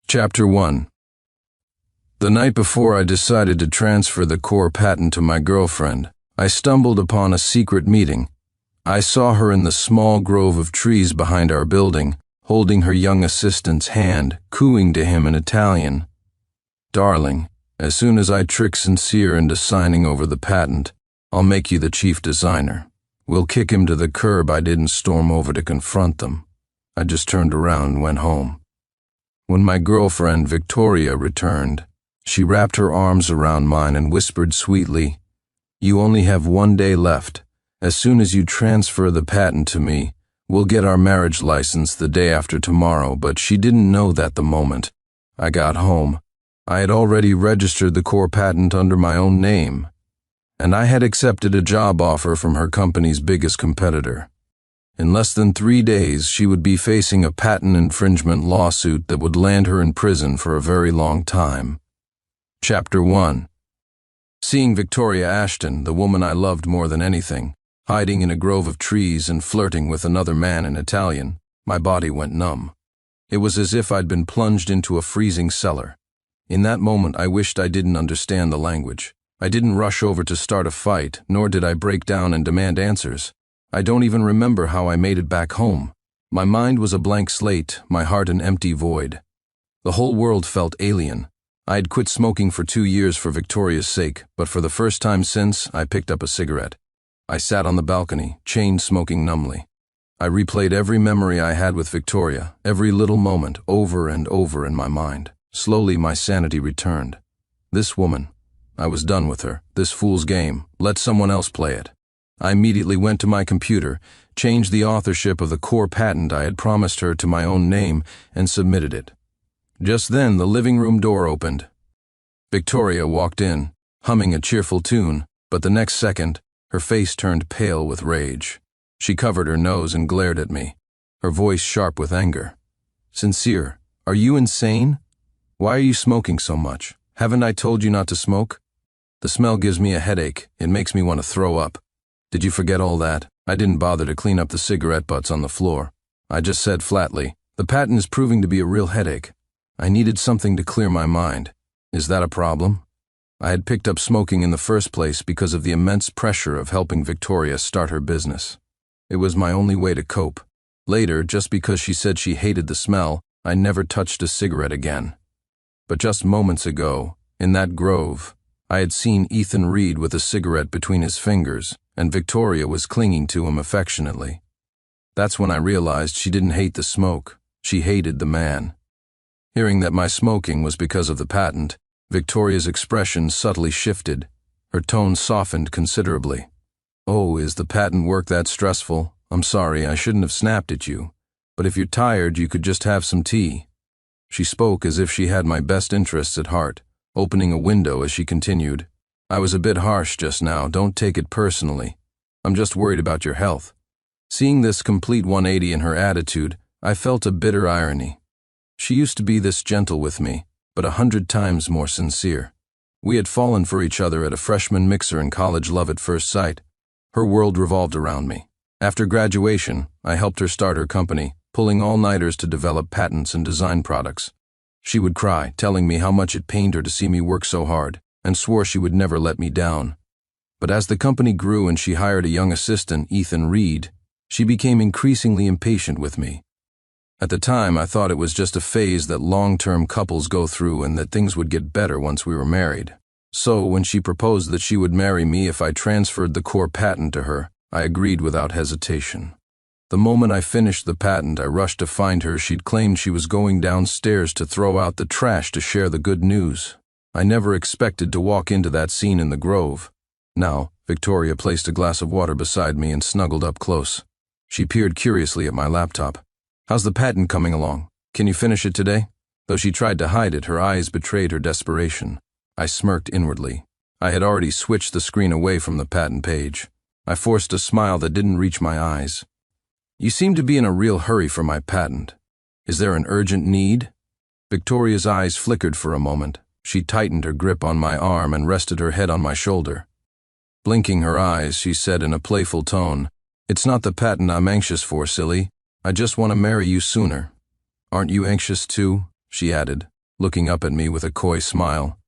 Chapter 1. The night before I decided to transfer the core patent to my girlfriend, I stumbled upon a secret meeting. I saw her in the small grove of trees behind our building, holding her young assistant's hand, cooing to him in Italian. "Darling, as soon as I trick Sincere into signing over the patent, I'll make you the chief designer. We'll kick him to the curb." I didn't storm over to confront them. I just turned around and went home. When my girlfriend, Victoria, returned, she wrapped her arms around mine and whispered sweetly, "You only have 1 day left. As soon as you transfer the patent to me, we'll get our marriage license the day after tomorrow." But she didn't know that the moment I got home, I had already registered the core patent under my own name, and I had accepted a job offer from her company's biggest competitor. In less than 3 days, she would be facing a patent infringement lawsuit that would land her in prison for a very long time. Chapter 1. Seeing Victoria Ashton, the woman I loved more than anything, hiding in a grove of trees and flirting with another man in Italian, my body went numb. It was as if I'd been plunged into a freezing cellar. In that moment, I wished I didn't understand the language. I didn't rush over to start a fight, nor did I break down and demand answers. I don't even remember how I made it back home. My mind was a blank slate, my heart an empty void. The whole world felt alien. I had quit smoking for 2 years for Victoria's sake, but for the first time since, I picked up a cigarette. I sat on the balcony, chain-smoking numbly. I replayed every memory I had with Victoria, every little moment, over and over in my mind. Slowly, my sanity returned. This woman, I was done with her. This fool's game. Let someone else play it. I immediately went to my computer, changed the authorship of the core patent I had promised her to my own name, and submitted it. Just then, the living room door opened. Victoria walked in, humming a cheerful tune, but the next second, her face turned pale with rage. She covered her nose and glared at me, her voice sharp with anger. "Sincere, are you insane? Why are you smoking so much? Haven't I told you not to smoke? The smell gives me a headache. It makes me want to throw up. Did you forget all that?" I didn't bother to clean up the cigarette butts on the floor. I just said flatly, "The patent is proving to be a real headache. I needed something to clear my mind. Is that a problem?" I had picked up smoking in the first place because of the immense pressure of helping Victoria start her business. It was my only way to cope. Later, just because she said she hated the smell, I never touched a cigarette again. But just moments ago, in that grove, I had seen Ethan Reed with a cigarette between his fingers, and Victoria was clinging to him affectionately. That's when I realized she didn't hate the smoke, she hated the man. Hearing that my smoking was because of the patent, Victoria's expression subtly shifted. Her tone softened considerably. "Oh, is the patent work that stressful? I'm sorry, I shouldn't have snapped at you. But if you're tired, you could just have some tea." She spoke as if she had my best interests at heart, opening a window as she continued. "I was a bit harsh just now, don't take it personally. I'm just worried about your health." Seeing this complete 180 in her attitude, I felt a bitter irony. She used to be this gentle with me, but 100 times more sincere. We had fallen for each other at a freshman mixer in college, love at first sight. Her world revolved around me. After graduation, I helped her start her company, pulling all-nighters to develop patents and design products. She would cry, telling me how much it pained her to see me work so hard, and swore she would never let me down. But as the company grew and she hired a young assistant, Ethan Reed, she became increasingly impatient with me. At the time, I thought it was just a phase that long-term couples go through and that things would get better once we were married. So, when she proposed that she would marry me if I transferred the core patent to her, I agreed without hesitation. The moment I finished the patent, I rushed to find her. She'd claimed she was going downstairs to throw out the trash to share the good news. I never expected to walk into that scene in the grove. Now, Victoria placed a glass of water beside me and snuggled up close. She peered curiously at my laptop. "How's the patent coming along? Can you finish it today?" Though she tried to hide it, her eyes betrayed her desperation. I smirked inwardly. I had already switched the screen away from the patent page. I forced a smile that didn't reach my eyes. "You seem to be in a real hurry for my patent. Is there an urgent need?" Victoria's eyes flickered for a moment. She tightened her grip on my arm and rested her head on my shoulder. Blinking her eyes, she said in a playful tone, "It's not the patent I'm anxious for, silly. I just want to marry you sooner." "Aren't you anxious too?" she added, looking up at me with a coy smile.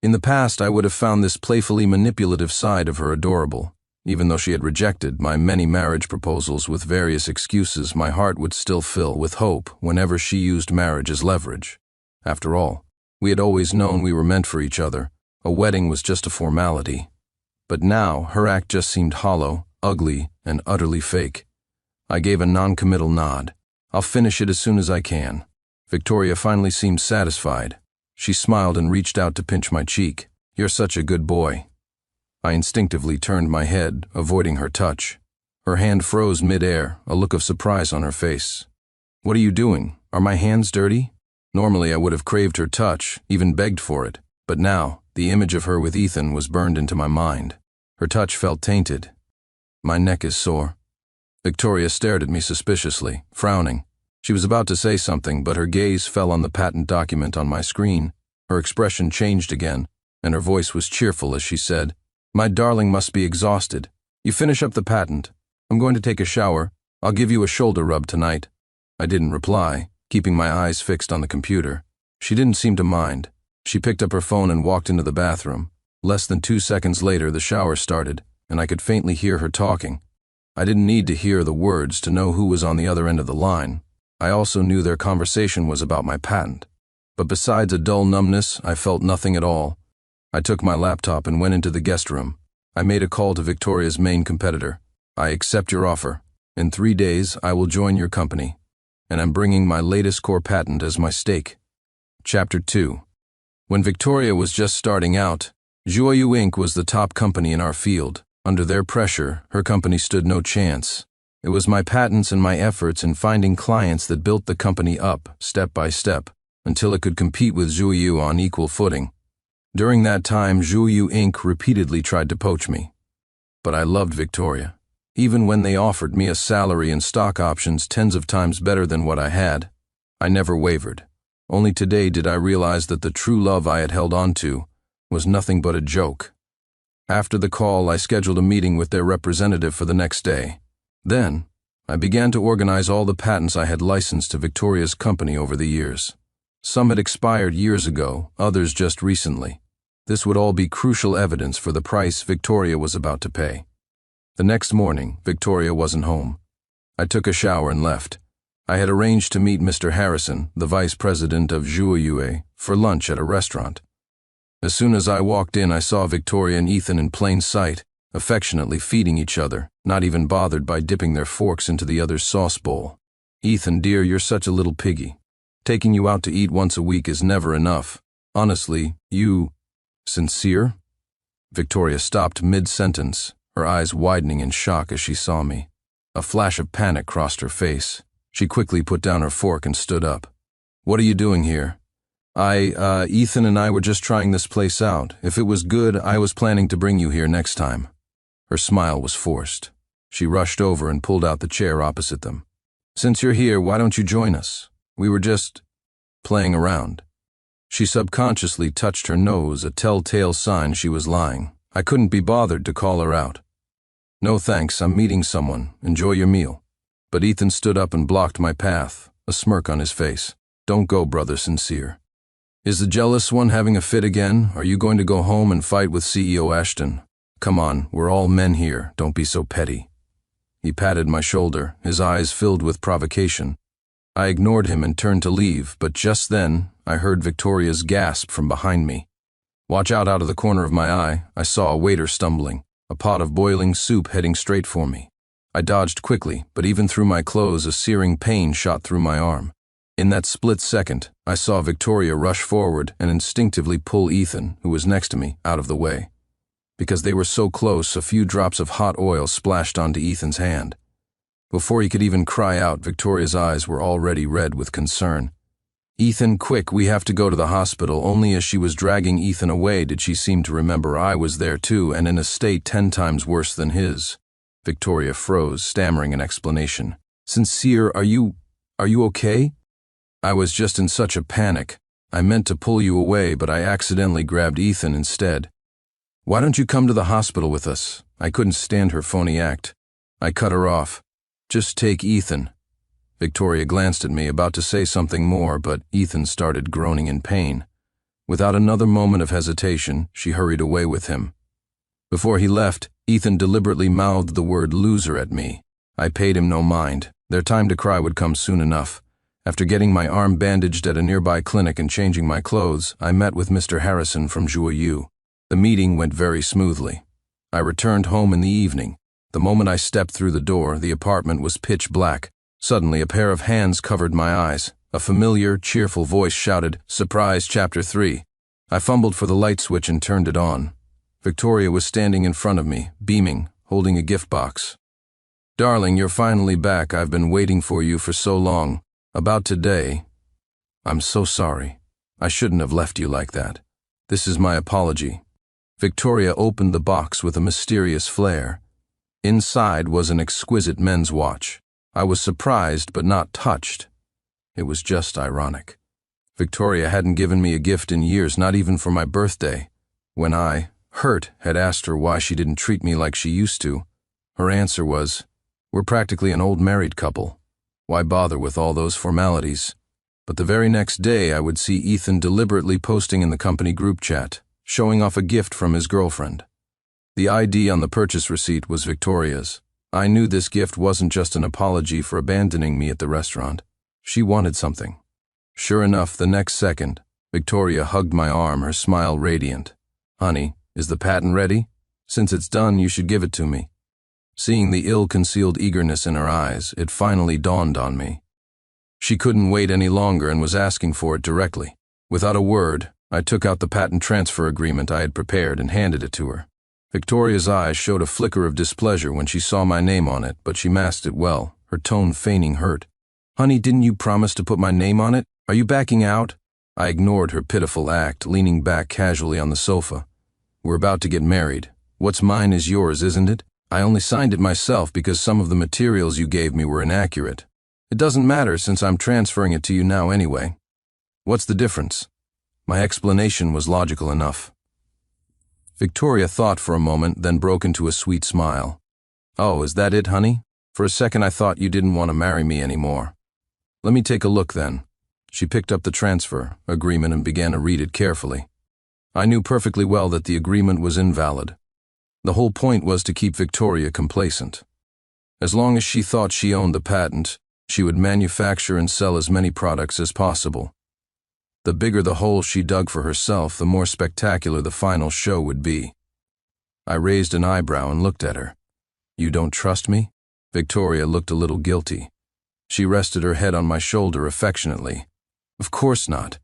In the past, I would have found this playfully manipulative side of her adorable. Even though she had rejected my many marriage proposals with various excuses, my heart would still fill with hope whenever she used marriage as leverage. After all, we had always known we were meant for each other. A wedding was just a formality. But now, her act just seemed hollow, ugly, and utterly fake. I gave a non-committal nod. I'll finish it as soon as I can. Victoria finally seemed satisfied. She smiled and reached out to pinch my cheek. You're such a good boy. I instinctively turned my head, avoiding her touch. Her hand froze mid-air, a look of surprise on her face. What are you doing? Are my hands dirty? Normally I would have craved her touch, even begged for it, but now, the image of her with Ethan was burned into my mind. Her touch felt tainted. My neck is sore. Victoria stared at me suspiciously, frowning. She was about to say something, but her gaze fell on the patent document on my screen. Her expression changed again, and her voice was cheerful as she said, My darling must be exhausted. You finish up the patent. I'm going to take a shower. I'll give you a shoulder rub tonight. I didn't reply, keeping my eyes fixed on the computer. She didn't seem to mind. She picked up her phone and walked into the bathroom. Less than 2 seconds later, the shower started, and I could faintly hear her talking. I didn't need to hear the words to know who was on the other end of the line. I also knew their conversation was about my patent. But besides a dull numbness, I felt nothing at all. I took my laptop and went into the guest room. I made a call to Victoria's main competitor. I accept your offer. In 3 days, I will join your company. And I'm bringing my latest core patent as my stake. Chapter 2. When Victoria was just starting out, Joyeux Inc. was the top company in our field. Under their pressure, her company stood no chance. It was my patents and my efforts in finding clients that built the company up, step by step, until it could compete with Joyeux on equal footing. During that time, Joyeux Inc. repeatedly tried to poach me. But I loved Victoria. Even when they offered me a salary and stock options tens of times better than what I had, I never wavered. Only today did I realize that the true love I had held on to was nothing but a joke. After the call, I scheduled a meeting with their representative for the next day. Then, I began to organize all the patents I had licensed to Victoria's company over the years. Some had expired years ago, others just recently. This would all be crucial evidence for the price Victoria was about to pay. The next morning, Victoria wasn't home. I took a shower and left. I had arranged to meet Mr. Harrison, the vice president of Joyeux, for lunch at a restaurant. As soon as I walked in, I saw Victoria and Ethan in plain sight, affectionately feeding each other, not even bothered by dipping their forks into the other's sauce bowl. Ethan, dear, you're such a little piggy. Taking you out to eat once a week is never enough. Honestly, you... Sincere? Victoria stopped mid-sentence, her eyes widening in shock as she saw me. A flash of panic crossed her face. She quickly put down her fork and stood up. What are you doing here? Ethan and I were just trying this place out. If it was good, I was planning to bring you here next time. Her smile was forced. She rushed over and pulled out the chair opposite them. Since you're here, why don't you join us? We were just playing around. She subconsciously touched her nose, a telltale sign she was lying. I couldn't be bothered to call her out. No thanks, I'm meeting someone. Enjoy your meal. But Ethan stood up and blocked my path, a smirk on his face. Don't go, brother Sincere. Is the jealous one having a fit again? Are you going to go home and fight with CEO Ashton? Come on, we're all men here, don't be so petty. He patted my shoulder, his eyes filled with provocation. I ignored him and turned to leave, but just then, I heard Victoria's gasp from behind me. Watch out of the corner of my eye, I saw a waiter stumbling, a pot of boiling soup heading straight for me. I dodged quickly, but even through my clothes, a searing pain shot through my arm. In that split second, I saw Victoria rush forward and instinctively pull Ethan, who was next to me, out of the way. Because they were so close, a few drops of hot oil splashed onto Ethan's hand. Before he could even cry out, Victoria's eyes were already red with concern. Ethan, quick, we have to go to the hospital. Only as she was dragging Ethan away did she seem to remember I was there too, and in a state 10 times worse than his. Victoria froze, stammering an explanation. Sincere, are you okay? I was just in such a panic. I meant to pull you away, but I accidentally grabbed Ethan instead. Why don't you come to the hospital with us? I couldn't stand her phony act. I cut her off. Just take Ethan. Victoria glanced at me, about to say something more, but Ethan started groaning in pain. Without another moment of hesitation, she hurried away with him. Before he left, Ethan deliberately mouthed the word loser at me. I paid him no mind. Their time to cry would come soon enough. After getting my arm bandaged at a nearby clinic and changing my clothes, I met with Mr. Harrison from Joyeux. The meeting went very smoothly. I returned home in the evening. The moment I stepped through the door, the apartment was pitch black. Suddenly, a pair of hands covered my eyes. A familiar, cheerful voice shouted, "Surprise, Chapter 3. I fumbled for the light switch and turned it on. Victoria was standing in front of me, beaming, holding a gift box. "Darling, you're finally back. I've been waiting for you for so long. About today. I'm so sorry. I shouldn't have left you like that. This is my apology." Victoria opened the box with a mysterious flair. Inside was an exquisite men's watch. I was surprised but not touched. It was just ironic. Victoria hadn't given me a gift in years, not even for my birthday. When I, hurt, had asked her why she didn't treat me like she used to, her answer was, "We're practically an old married couple. Why bother with all those formalities?" But the very next day I would see Ethan deliberately posting in the company group chat, showing off a gift from his girlfriend. The ID on the purchase receipt was Victoria's. I knew this gift wasn't just an apology for abandoning me at the restaurant. She wanted something. Sure enough, the next second, Victoria hugged my arm, her smile radiant. "Honey, is the patent ready? Since it's done, you should give it to me." Seeing the ill-concealed eagerness in her eyes, it finally dawned on me. She couldn't wait any longer and was asking for it directly. Without a word, I took out the patent transfer agreement I had prepared and handed it to her. Victoria's eyes showed a flicker of displeasure when she saw my name on it, but she masked it well, her tone feigning hurt. "Honey, didn't you promise to put my name on it? Are you backing out?" I ignored her pitiful act, leaning back casually on the sofa. "We're about to get married. What's mine is yours, isn't it? I only signed it myself because some of the materials you gave me were inaccurate. It doesn't matter since I'm transferring it to you now anyway. What's the difference?" My explanation was logical enough. Victoria thought for a moment, then broke into a sweet smile. "Oh, is that it, honey? For a second I thought you didn't want to marry me anymore. Let me take a look then." She picked up the transfer agreement and began to read it carefully. I knew perfectly well that the agreement was invalid. The whole point was to keep Victoria complacent. As long as she thought she owned the patent, she would manufacture and sell as many products as possible. The bigger the hole she dug for herself, the more spectacular the final show would be. I raised an eyebrow and looked at her. "You don't trust me?" Victoria looked a little guilty. She rested her head on my shoulder affectionately. "Of course not.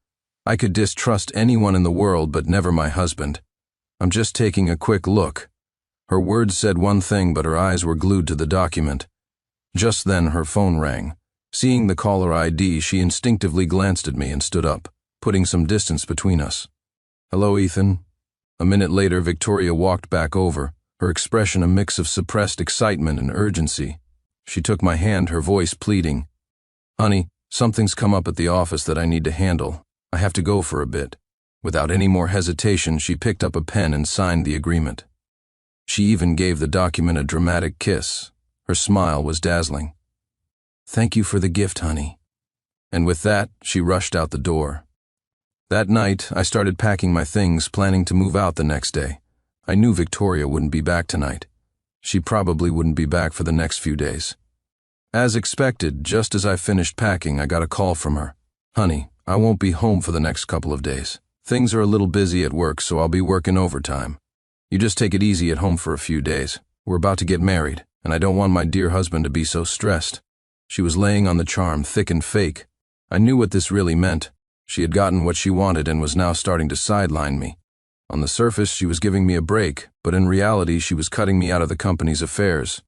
I could distrust anyone in the world but never my husband. I'm just taking a quick look." Her words said one thing, but her eyes were glued to the document. Just then her phone rang. Seeing the caller ID, she instinctively glanced at me and stood up, putting some distance between us. "Hello, Ethan." A minute later, Victoria walked back over, her expression a mix of suppressed excitement and urgency. She took my hand, her voice pleading. "Honey, something's come up at the office that I need to handle. I have to go for a bit." Without any more hesitation, she picked up a pen and signed the agreement. She even gave the document a dramatic kiss. Her smile was dazzling. "Thank you for the gift, honey." And with that, she rushed out the door. That night, I started packing my things, planning to move out the next day. I knew Victoria wouldn't be back tonight. She probably wouldn't be back for the next few days. As expected, just as I finished packing, I got a call from her. "Honey, I won't be home for the next couple of days. Things are a little busy at work, so I'll be working overtime. You just take it easy at home for a few days. We're about to get married, and I don't want my dear husband to be so stressed." She was laying on the charm, thick and fake. I knew what this really meant. She had gotten what she wanted and was now starting to sideline me. On the surface, she was giving me a break, but in reality, she was cutting me out of the company's affairs.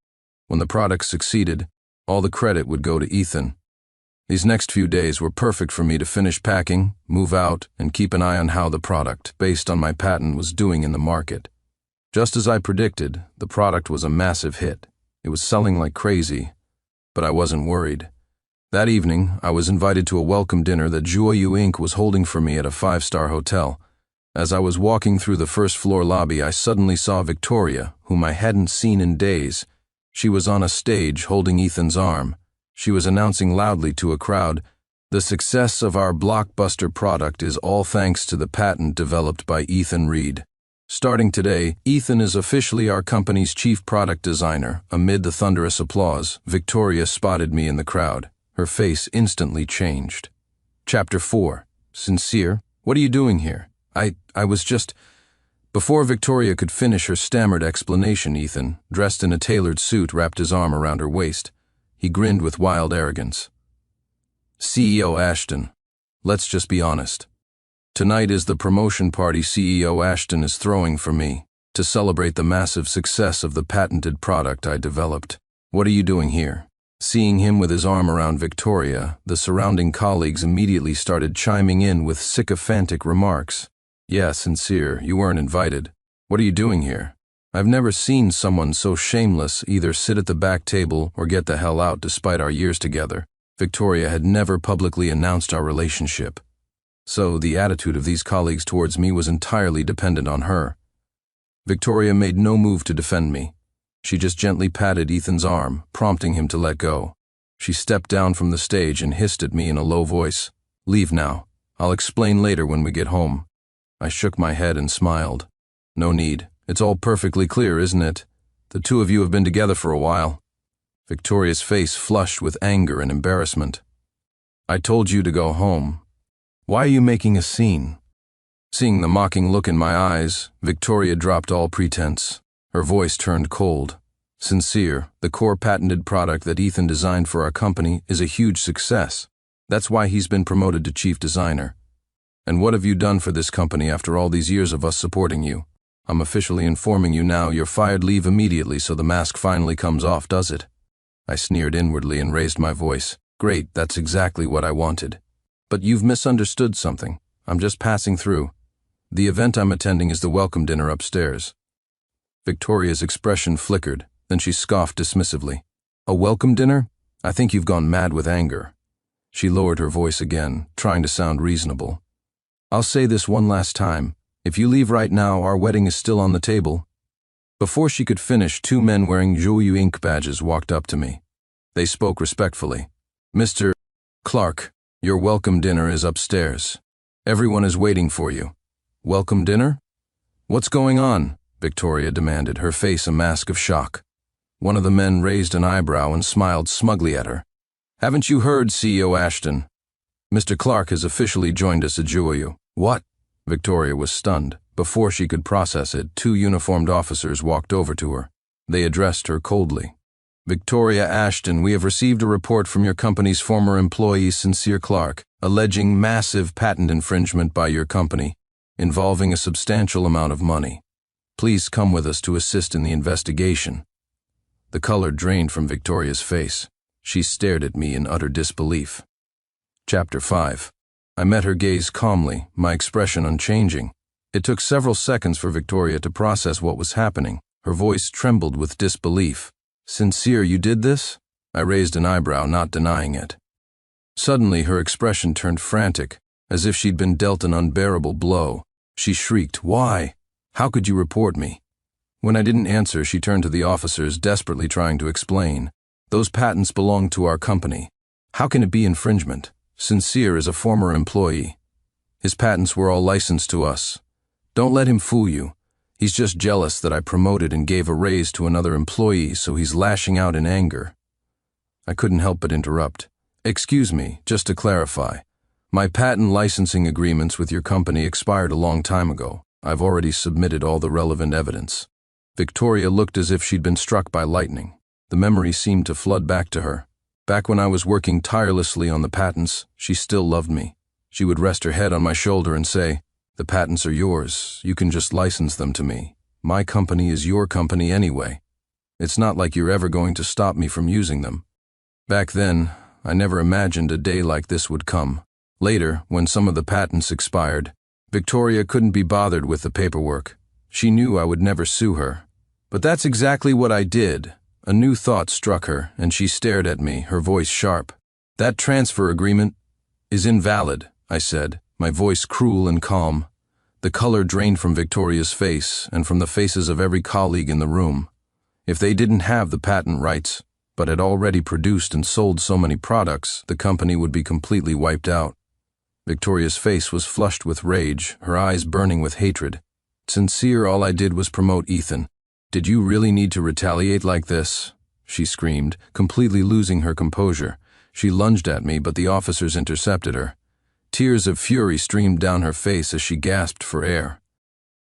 When the product succeeded, all the credit would go to Ethan. These next few days were perfect for me to finish packing, move out, and keep an eye on how the product, based on my patent, was doing in the market. Just as I predicted, the product was a massive hit. It was selling like crazy, but I wasn't worried. That evening, I was invited to a welcome dinner that Joyeux Inc. was holding for me at a 5-star hotel. As I was walking through the first-floor lobby, I suddenly saw Victoria, whom I hadn't seen in days. She was on a stage holding Ethan's arm. She was announcing loudly to a crowd, "The success of our blockbuster product is all thanks to the patent developed by Ethan Reed. Starting today, Ethan is officially our company's chief product designer." Amid the thunderous applause, Victoria spotted me in the crowd. Her face instantly changed. Chapter 4. Sincere? What are you doing here? I was just... Before Victoria could finish her stammered explanation, Ethan, dressed in a tailored suit, wrapped his arm around her waist. He grinned with wild arrogance. "CEO Ashton, let's just be honest. Tonight is the promotion party CEO Ashton is throwing for me to celebrate the massive success of the patented product I developed. What are you doing here?" Seeing him with his arm around Victoria, the surrounding colleagues immediately started chiming in with sycophantic remarks. "Yeah, Sincere, you weren't invited. What are you doing here? I've never seen someone so shameless either sit at the back table or get the hell out despite our years together." Victoria had never publicly announced our relationship, so the attitude of these colleagues towards me was entirely dependent on her. Victoria made no move to defend me. She just gently patted Ethan's arm, prompting him to let go. She stepped down from the stage and hissed at me in a low voice, "Leave now. I'll explain later when we get home." I shook my head and smiled. "No need. It's all perfectly clear, isn't it? The two of you have been together for a while." Victoria's face flushed with anger and embarrassment. "I told you to go home. Why are you making a scene?" Seeing the mocking look in my eyes, Victoria dropped all pretense. Her voice turned cold. "Sincere, the core patented product that Ethan designed for our company is a huge success. That's why he's been promoted to chief designer. And what have you done for this company after all these years of us supporting you? I'm officially informing you now, you're fired. Leave immediately so the mask finally comes off, does it?" I sneered inwardly and raised my voice. "Great, that's exactly what I wanted. But you've misunderstood something. I'm just passing through. The event I'm attending is the welcome dinner upstairs." Victoria's expression flickered, then she scoffed dismissively. "A welcome dinner? I think you've gone mad with anger." She lowered her voice again, trying to sound reasonable. "I'll say this one last time. If you leave right now, our wedding is still on the table." Before she could finish, two men wearing Joyu Inc. badges walked up to me. They spoke respectfully. "Mr. Clark, your welcome dinner is upstairs. Everyone is waiting for you." "Welcome dinner? What's going on?" Victoria demanded, her face a mask of shock. One of the men raised an eyebrow and smiled smugly at her. "Haven't you heard, CEO Ashton? Mr. Clark has officially joined us at Joyu." "What?" Victoria was stunned. Before she could process it, two uniformed officers walked over to her. They addressed her coldly. "Victoria Ashton, we have received a report from your company's former employee, Sincere Clark, alleging massive patent infringement by your company, involving a substantial amount of money. Please come with us to assist in the investigation." The color drained from Victoria's face. She stared at me in utter disbelief. Chapter 5. I met her gaze calmly, my expression unchanging. It took several seconds for Victoria to process what was happening. Her voice trembled with disbelief. "Sincere, you did this?" I raised an eyebrow, not denying it. Suddenly, her expression turned frantic, as if she'd been dealt an unbearable blow. She shrieked, "Why? How could you report me?" When I didn't answer, she turned to the officers, desperately trying to explain. "Those patents belong to our company. How can it be infringement? Sincere is a former employee. His patents were all licensed to us. Don't let him fool you. He's just jealous that I promoted and gave a raise to another employee, so he's lashing out in anger." I couldn't help but interrupt. "Excuse me, just to clarify. My patent licensing agreements with your company expired a long time ago. I've already submitted all the relevant evidence." Victoria looked as if she'd been struck by lightning. The memory seemed to flood back to her. Back when I was working tirelessly on the patents, she still loved me. She would rest her head on my shoulder and say, "The patents are yours. You can just license them to me. My company is your company anyway. It's not like you're ever going to stop me from using them." Back then, I never imagined a day like this would come. Later, when some of the patents expired, Victoria couldn't be bothered with the paperwork. She knew I would never sue her. But that's exactly what I did. A new thought struck her, and she stared at me, her voice sharp. "That transfer agreement is invalid," I said, my voice cruel and calm. The color drained from Victoria's face and from the faces of every colleague in the room. If they didn't have the patent rights, but had already produced and sold so many products, the company would be completely wiped out. Victoria's face was flushed with rage, her eyes burning with hatred. Sincere, all I did was promote Ethan. Did you really need to retaliate like this? She screamed, completely losing her composure. She lunged at me, but the officers intercepted her. Tears of fury streamed down her face as she gasped for air.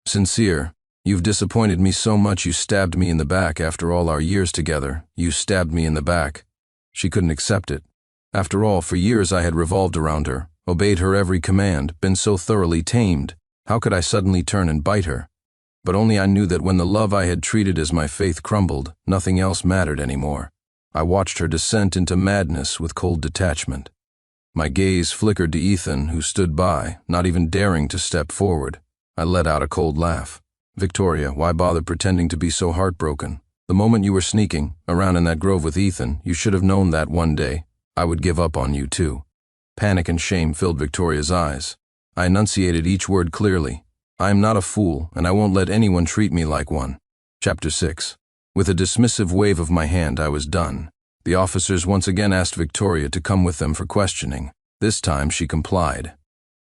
Sincere, you've disappointed me so much you stabbed me in the back after all our years together. You stabbed me in the back. She couldn't accept it. After all, for years I had revolved around her, obeyed her every command, been so thoroughly tamed. How could I suddenly turn and bite her? But only I knew that when the love I had treated as my faith crumbled, nothing else mattered anymore. I watched her descent into madness with cold detachment. My gaze flickered to Ethan, who stood by, not even daring to step forward. I let out a cold laugh. Victoria, why bother pretending to be so heartbroken? The moment you were sneaking around in that grove with Ethan, you should have known that one day I would give up on you too. Panic and shame filled Victoria's eyes. I enunciated each word clearly. I am not a fool, and I won't let anyone treat me like one. Chapter 6. With a dismissive wave of my hand, I was done. The officers once again asked Victoria to come with them for questioning. This time she complied.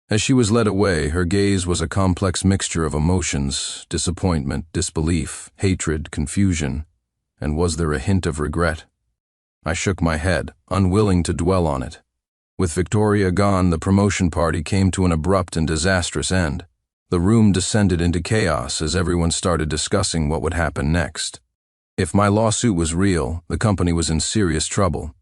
As she was led away, her gaze was a complex mixture of emotions: disappointment, disbelief, hatred, confusion, and was there a hint of regret? I shook my head, unwilling to dwell on it. With Victoria gone, the promotion party came to an abrupt and disastrous end. The room descended into chaos as everyone started discussing what would happen next. If my lawsuit was real, the company was in serious trouble.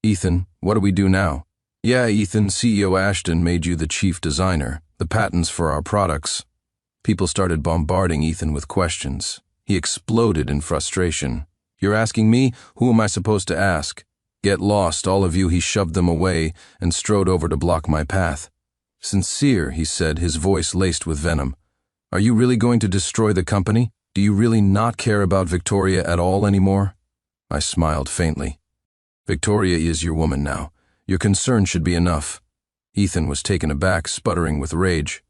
Ethan, what do we do now? Yeah, Ethan, CEO Ashton made you the chief designer, the patents for our products. People started bombarding Ethan with questions. He exploded in frustration. You're asking me? Who am I supposed to ask? Get lost, all of you. He shoved them away and strode over to block my path. Sincere, he said, his voice laced with venom. Are you really going to destroy the company? Do you really not care about Victoria at all anymore? I smiled faintly. Victoria is your woman now. Your concern should be enough. Ethan was taken aback, sputtering with rage.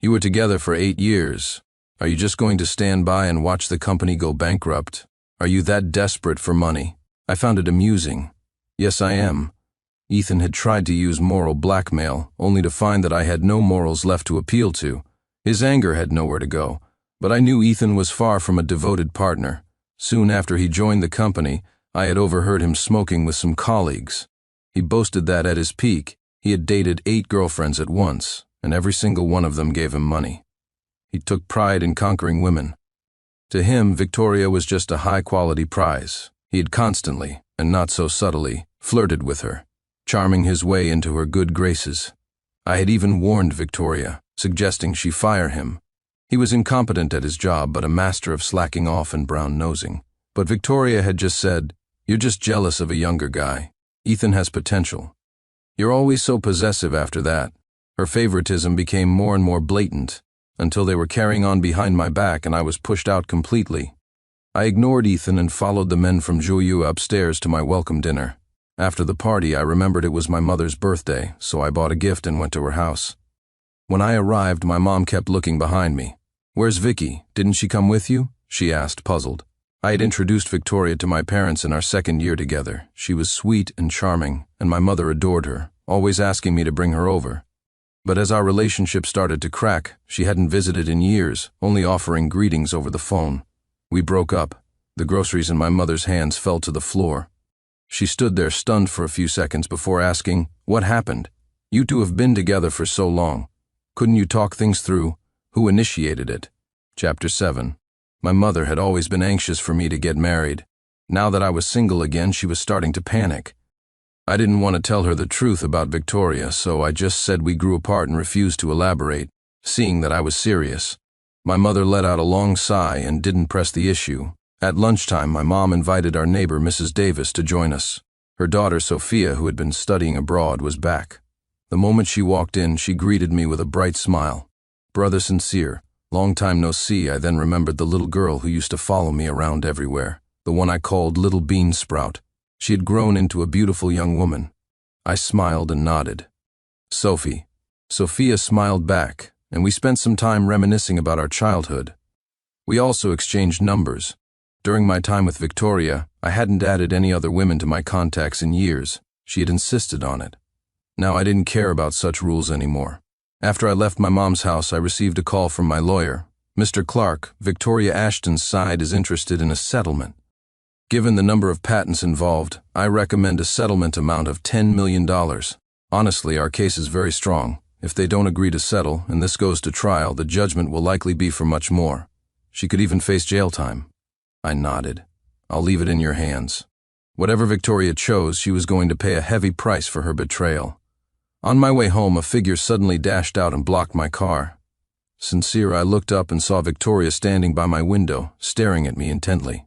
You were together for 8 years. Are you just going to stand by and watch the company go bankrupt? Are you that desperate for money? I found it amusing. Yes, I am. Ethan had tried to use moral blackmail, only to find that I had no morals left to appeal to. His anger had nowhere to go. But I knew Ethan was far from a devoted partner. Soon after he joined the company, I had overheard him smoking with some colleagues. He boasted that at his peak, he had dated 8 girlfriends at once, and every single one of them gave him money. He took pride in conquering women. To him, Victoria was just a high-quality prize. He had constantly, and not so subtly, flirted with her, charming his way into her good graces. I had even warned Victoria, suggesting she fire him. He was incompetent at his job, but a master of slacking off and brown-nosing. But Victoria had just said, "You're just jealous of a younger guy. Ethan has potential." You're always so possessive after that. Her favoritism became more and more blatant, until they were carrying on behind my back and I was pushed out completely. I ignored Ethan and followed the men from Joyeux upstairs to my welcome dinner. After the party, I remembered it was my mother's birthday, so I bought a gift and went to her house. When I arrived, my mom kept looking behind me. "Where's Vicky? Didn't she come with you?" she asked, puzzled. I had introduced Victoria to my parents in our second year together. She was sweet and charming, and my mother adored her, always asking me to bring her over. But as our relationship started to crack, she hadn't visited in years, only offering greetings over the phone. We broke up. The groceries in my mother's hands fell to the floor. She stood there stunned for a few seconds before asking, "What happened? You two have been together for so long. Couldn't you talk things through? Who initiated it?" Chapter 7. My mother had always been anxious for me to get married. Now that I was single again, she was starting to panic. I didn't want to tell her the truth about Victoria, so I just said we grew apart and refused to elaborate, seeing that I was serious. My mother let out a long sigh and didn't press the issue. At lunchtime, my mom invited our neighbor, Mrs. Davis, to join us. Her daughter, Sophia, who had been studying abroad, was back. The moment she walked in, she greeted me with a bright smile. "Brother Sincere, long time no see." I then remembered the little girl who used to follow me around everywhere, the one I called Little Bean Sprout. She had grown into a beautiful young woman. I smiled and nodded. "Sophie." Sophia smiled back, and we spent some time reminiscing about our childhood. We also exchanged numbers. During my time with Victoria, I hadn't added any other women to my contacts in years. She had insisted on it. Now I didn't care about such rules anymore. After I left my mom's house, I received a call from my lawyer. Mr. Clark, Victoria Ashton's side is interested in a settlement. Given the number of patents involved, I recommend a settlement amount of $10 million. Honestly, our case is very strong. If they don't agree to settle, and this goes to trial, the judgment will likely be for much more. She could even face jail time. I nodded. I'll leave it in your hands. Whatever Victoria chose, she was going to pay a heavy price for her betrayal. On my way home, a figure suddenly dashed out and blocked my car. Sincere, I looked up and saw Victoria standing by my window, staring at me intently.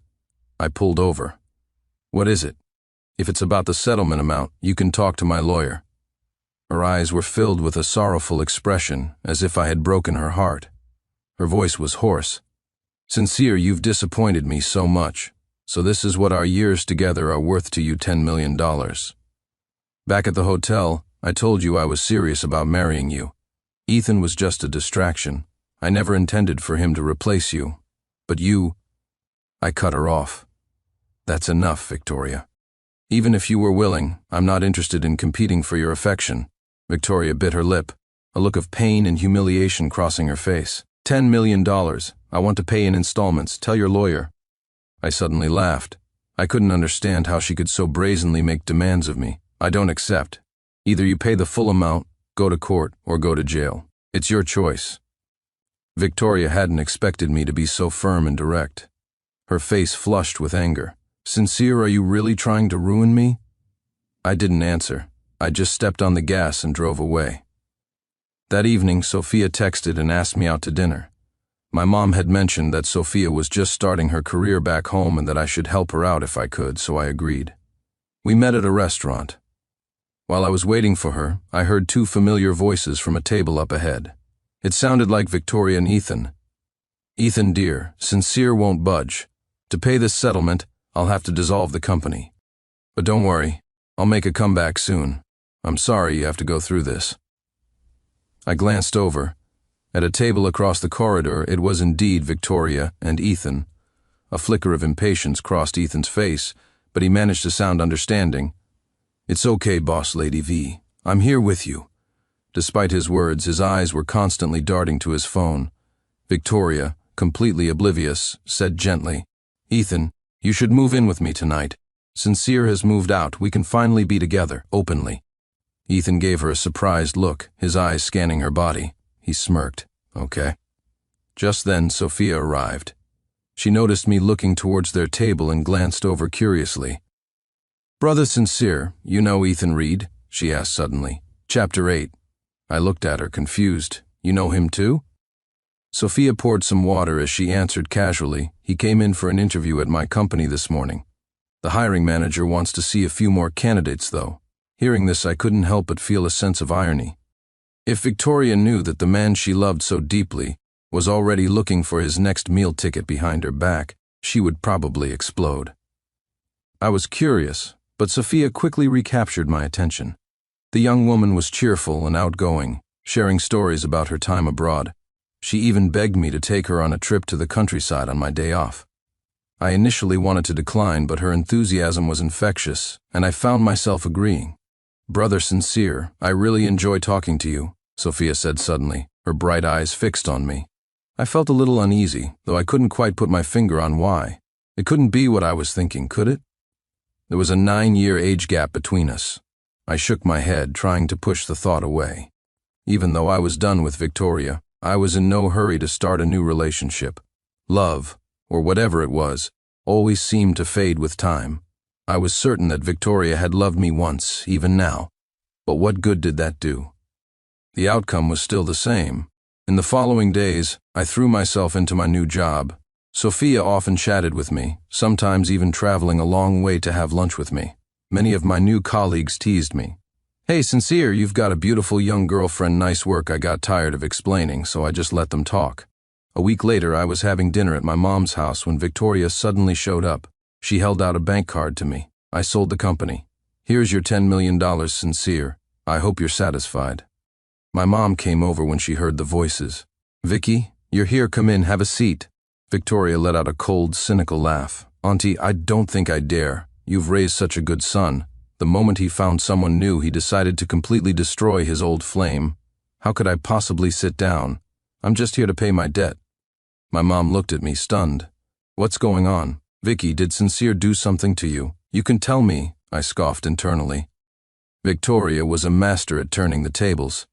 I pulled over. What is it? If it's about the settlement amount, you can talk to my lawyer. Her eyes were filled with a sorrowful expression, as if I had broken her heart. Her voice was hoarse. Sincere, you've disappointed me so much. So this is what our years together are worth to you, $10 million. Back at the hotel, I told you I was serious about marrying you. Ethan was just a distraction. I never intended for him to replace you. But you... I cut her off. That's enough, Victoria. Even if you were willing, I'm not interested in competing for your affection. Victoria bit her lip, a look of pain and humiliation crossing her face. $10 million. I want to pay in installments. Tell your lawyer. I suddenly laughed. I couldn't understand how she could so brazenly make demands of me. I don't accept. Either you pay the full amount, go to court, or go to jail. It's your choice. Victoria hadn't expected me to be so firm and direct. Her face flushed with anger. Sincere, are you really trying to ruin me? I didn't answer. I just stepped on the gas and drove away. That evening, Sophia texted and asked me out to dinner. My mom had mentioned that Sophia was just starting her career back home and that I should help her out if I could, so I agreed. We met at a restaurant. While I was waiting for her, I heard two familiar voices from a table up ahead. It sounded like Victoria and Ethan. Ethan, dear, Sincere won't budge. To pay this settlement, I'll have to dissolve the company. But don't worry, I'll make a comeback soon. I'm sorry you have to go through this. I glanced over. At a table across the corridor, it was indeed Victoria and Ethan. A flicker of impatience crossed Ethan's face, but he managed to sound understanding. It's okay, boss lady V. I'm here with you. Despite his words, his eyes were constantly darting to his phone. Victoria, completely oblivious, said gently, Ethan, you should move in with me tonight. Sincere has moved out. We can finally be together, openly. Ethan gave her a surprised look, his eyes scanning her body. He smirked. Okay. Just then, Sophia arrived. She noticed me looking towards their table and glanced over curiously. Brother Sincere, you know Ethan Reed? She asked suddenly. Chapter 8. I looked at her, confused. You know him too? Sophia poured some water as she answered casually. He came in for an interview at my company this morning. The hiring manager wants to see a few more candidates, though. Hearing this, I couldn't help but feel a sense of irony. If Victoria knew that the man she loved so deeply was already looking for his next meal ticket behind her back, she would probably explode. I was curious, but Sophia quickly recaptured my attention. The young woman was cheerful and outgoing, sharing stories about her time abroad. She even begged me to take her on a trip to the countryside on my day off. I initially wanted to decline, but her enthusiasm was infectious, and I found myself agreeing. Brother Sincere, I really enjoy talking to you, Sophia said suddenly, her bright eyes fixed on me. I felt a little uneasy, though I couldn't quite put my finger on why. It couldn't be what I was thinking, could it? There was a 9-year age gap between us. I shook my head, trying to push the thought away. Even though I was done with Victoria, I was in no hurry to start a new relationship. Love, or whatever it was, always seemed to fade with time. I was certain that Victoria had loved me once, even now. But what good did that do? The outcome was still the same. In the following days, I threw myself into my new job. Sophia often chatted with me, sometimes even traveling a long way to have lunch with me. Many of my new colleagues teased me. Hey, Sincere, you've got a beautiful young girlfriend, nice work. I got tired of explaining, so I just let them talk. A week later, I was having dinner at my mom's house when Victoria suddenly showed up. She held out a bank card to me. I sold the company. Here's your $10 million, Sincere. I hope you're satisfied. My mom came over when she heard the voices. Vicky, you're here, come in, have a seat. Victoria let out a cold, cynical laugh. "Auntie, I don't think I dare. You've raised such a good son." The moment he found someone new, he decided to completely destroy his old flame. How could I possibly sit down? I'm just here to pay my debt. My mom looked at me, stunned. "What's going on? Vicky, did Sincere do something to you? You can tell me," I scoffed internally. Victoria was a master at turning the tables.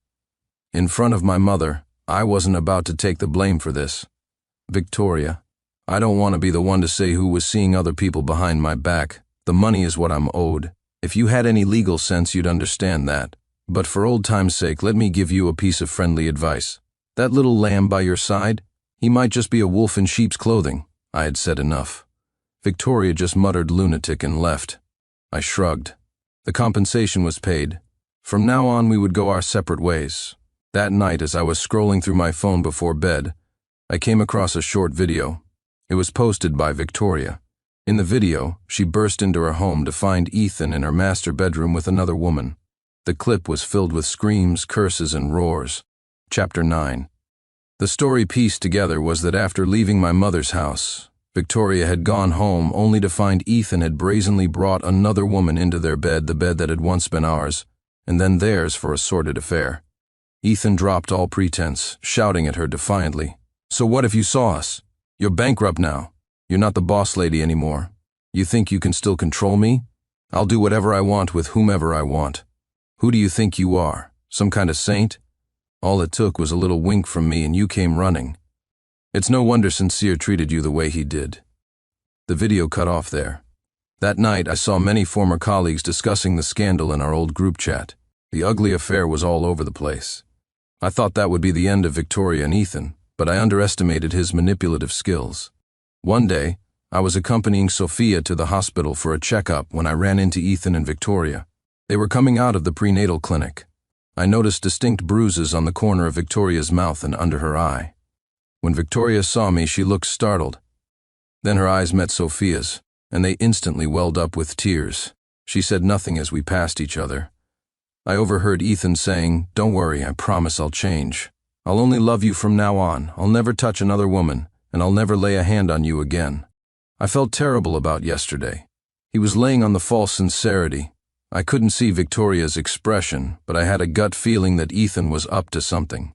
In front of my mother, I wasn't about to take the blame for this. "Victoria, I don't want to be the one to say who was seeing other people behind my back. The money is what I'm owed. If you had any legal sense, you'd understand that. But for old time's sake, let me give you a piece of friendly advice. That little lamb by your side, he might just be a wolf in sheep's clothing." I had said enough. Victoria just muttered lunatic and left. I shrugged. The compensation was paid. From now on, we would go our separate ways. That night, as I was scrolling through my phone before bed, I came across a short video. It was posted by Victoria. In the video, she burst into her home to find Ethan in her master bedroom with another woman. The clip was filled with screams, curses, and roars. Chapter 9. The story pieced together was that after leaving my mother's house, Victoria had gone home only to find Ethan had brazenly brought another woman into their bed, the bed that had once been ours, and then theirs for a sordid affair. Ethan dropped all pretense, shouting at her defiantly. "So what if you saw us? You're bankrupt now. You're not the boss lady anymore. You think you can still control me? I'll do whatever I want with whomever I want. Who do you think you are? Some kind of saint? All it took was a little wink from me and you came running. It's no wonder Sincere treated you the way he did." The video cut off there. That night, I saw many former colleagues discussing the scandal in our old group chat. The ugly affair was all over the place. I thought that would be the end of Victoria and Ethan, but I underestimated his manipulative skills. One day, I was accompanying Sophia to the hospital for a checkup when I ran into Ethan and Victoria. They were coming out of the prenatal clinic. I noticed distinct bruises on the corner of Victoria's mouth and under her eye. When Victoria saw me, she looked startled. Then her eyes met Sophia's, and they instantly welled up with tears. She said nothing as we passed each other. I overheard Ethan saying, "Don't worry, I promise I'll change. I'll only love you from now on. I'll never touch another woman, and I'll never lay a hand on you again." I felt terrible about yesterday. He was laying on the false sincerity. I couldn't see Victoria's expression, but I had a gut feeling that Ethan was up to something.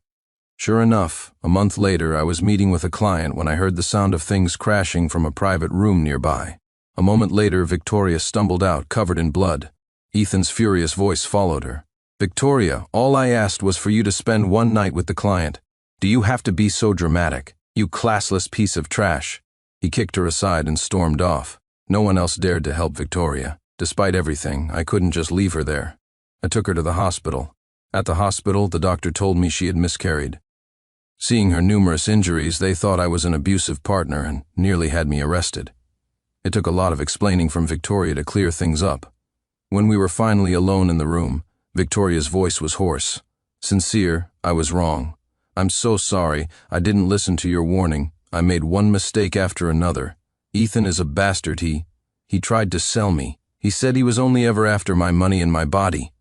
Sure enough, a month later I was meeting with a client when I heard the sound of things crashing from a private room nearby. A moment later, Victoria stumbled out, covered in blood. Ethan's furious voice followed her. "Victoria, all I asked was for you to spend one night with the client. Do you have to be so dramatic? You classless piece of trash." He kicked her aside and stormed off. No one else dared to help Victoria. Despite everything, I couldn't just leave her there. I took her to the hospital. At the hospital, the doctor told me she had miscarried. Seeing her numerous injuries, they thought I was an abusive partner and nearly had me arrested. It took a lot of explaining from Victoria to clear things up. When we were finally alone in the room, Victoria's voice was hoarse. "Sincere, I was wrong. I'm so sorry. I didn't listen to your warning. I made one mistake after another. Ethan is a bastard. He tried to sell me. He said he was only ever after my money and my body."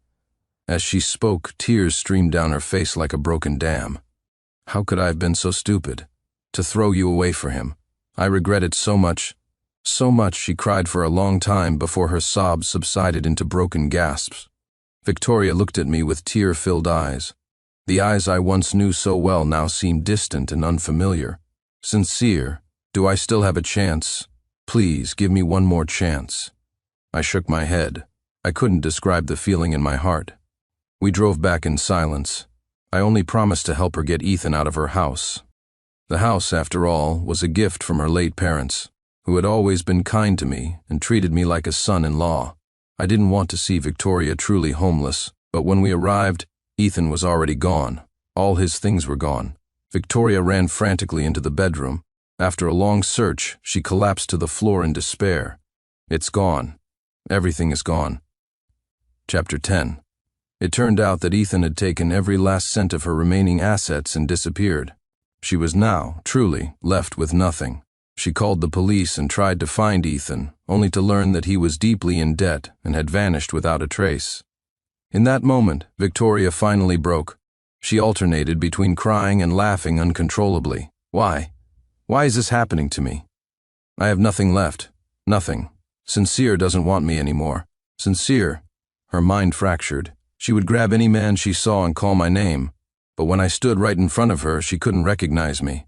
As she spoke, tears streamed down her face like a broken dam. How could I have been so stupid? To throw you away for him. I regret it so much. So much, she cried for a long time before her sobs subsided into broken gasps. Victoria looked at me with tear-filled eyes. The eyes I once knew so well now seemed distant and unfamiliar. "Sincere, do I still have a chance? Please, give me one more chance." I shook my head. I couldn't describe the feeling in my heart. We drove back in silence. I only promised to help her get Ethan out of her house. The house, after all, was a gift from her late parents, who had always been kind to me and treated me like a son-in-law. I didn't want to see Victoria truly homeless, but when we arrived, Ethan was already gone. All his things were gone. Victoria ran frantically into the bedroom. After a long search, she collapsed to the floor in despair. "It's gone. Everything is gone." Chapter 10. It turned out that Ethan had taken every last cent of her remaining assets and disappeared. She was now, truly, left with nothing. She called the police and tried to find Ethan, only to learn that he was deeply in debt and had vanished without a trace. In that moment, Victoria finally broke. She alternated between crying and laughing uncontrollably. Why? Why is this happening to me? I have nothing left. Nothing. Sincere doesn't want me anymore. Sincere. Her mind fractured. She would grab any man she saw and call my name, but when I stood right in front of her, she couldn't recognize me.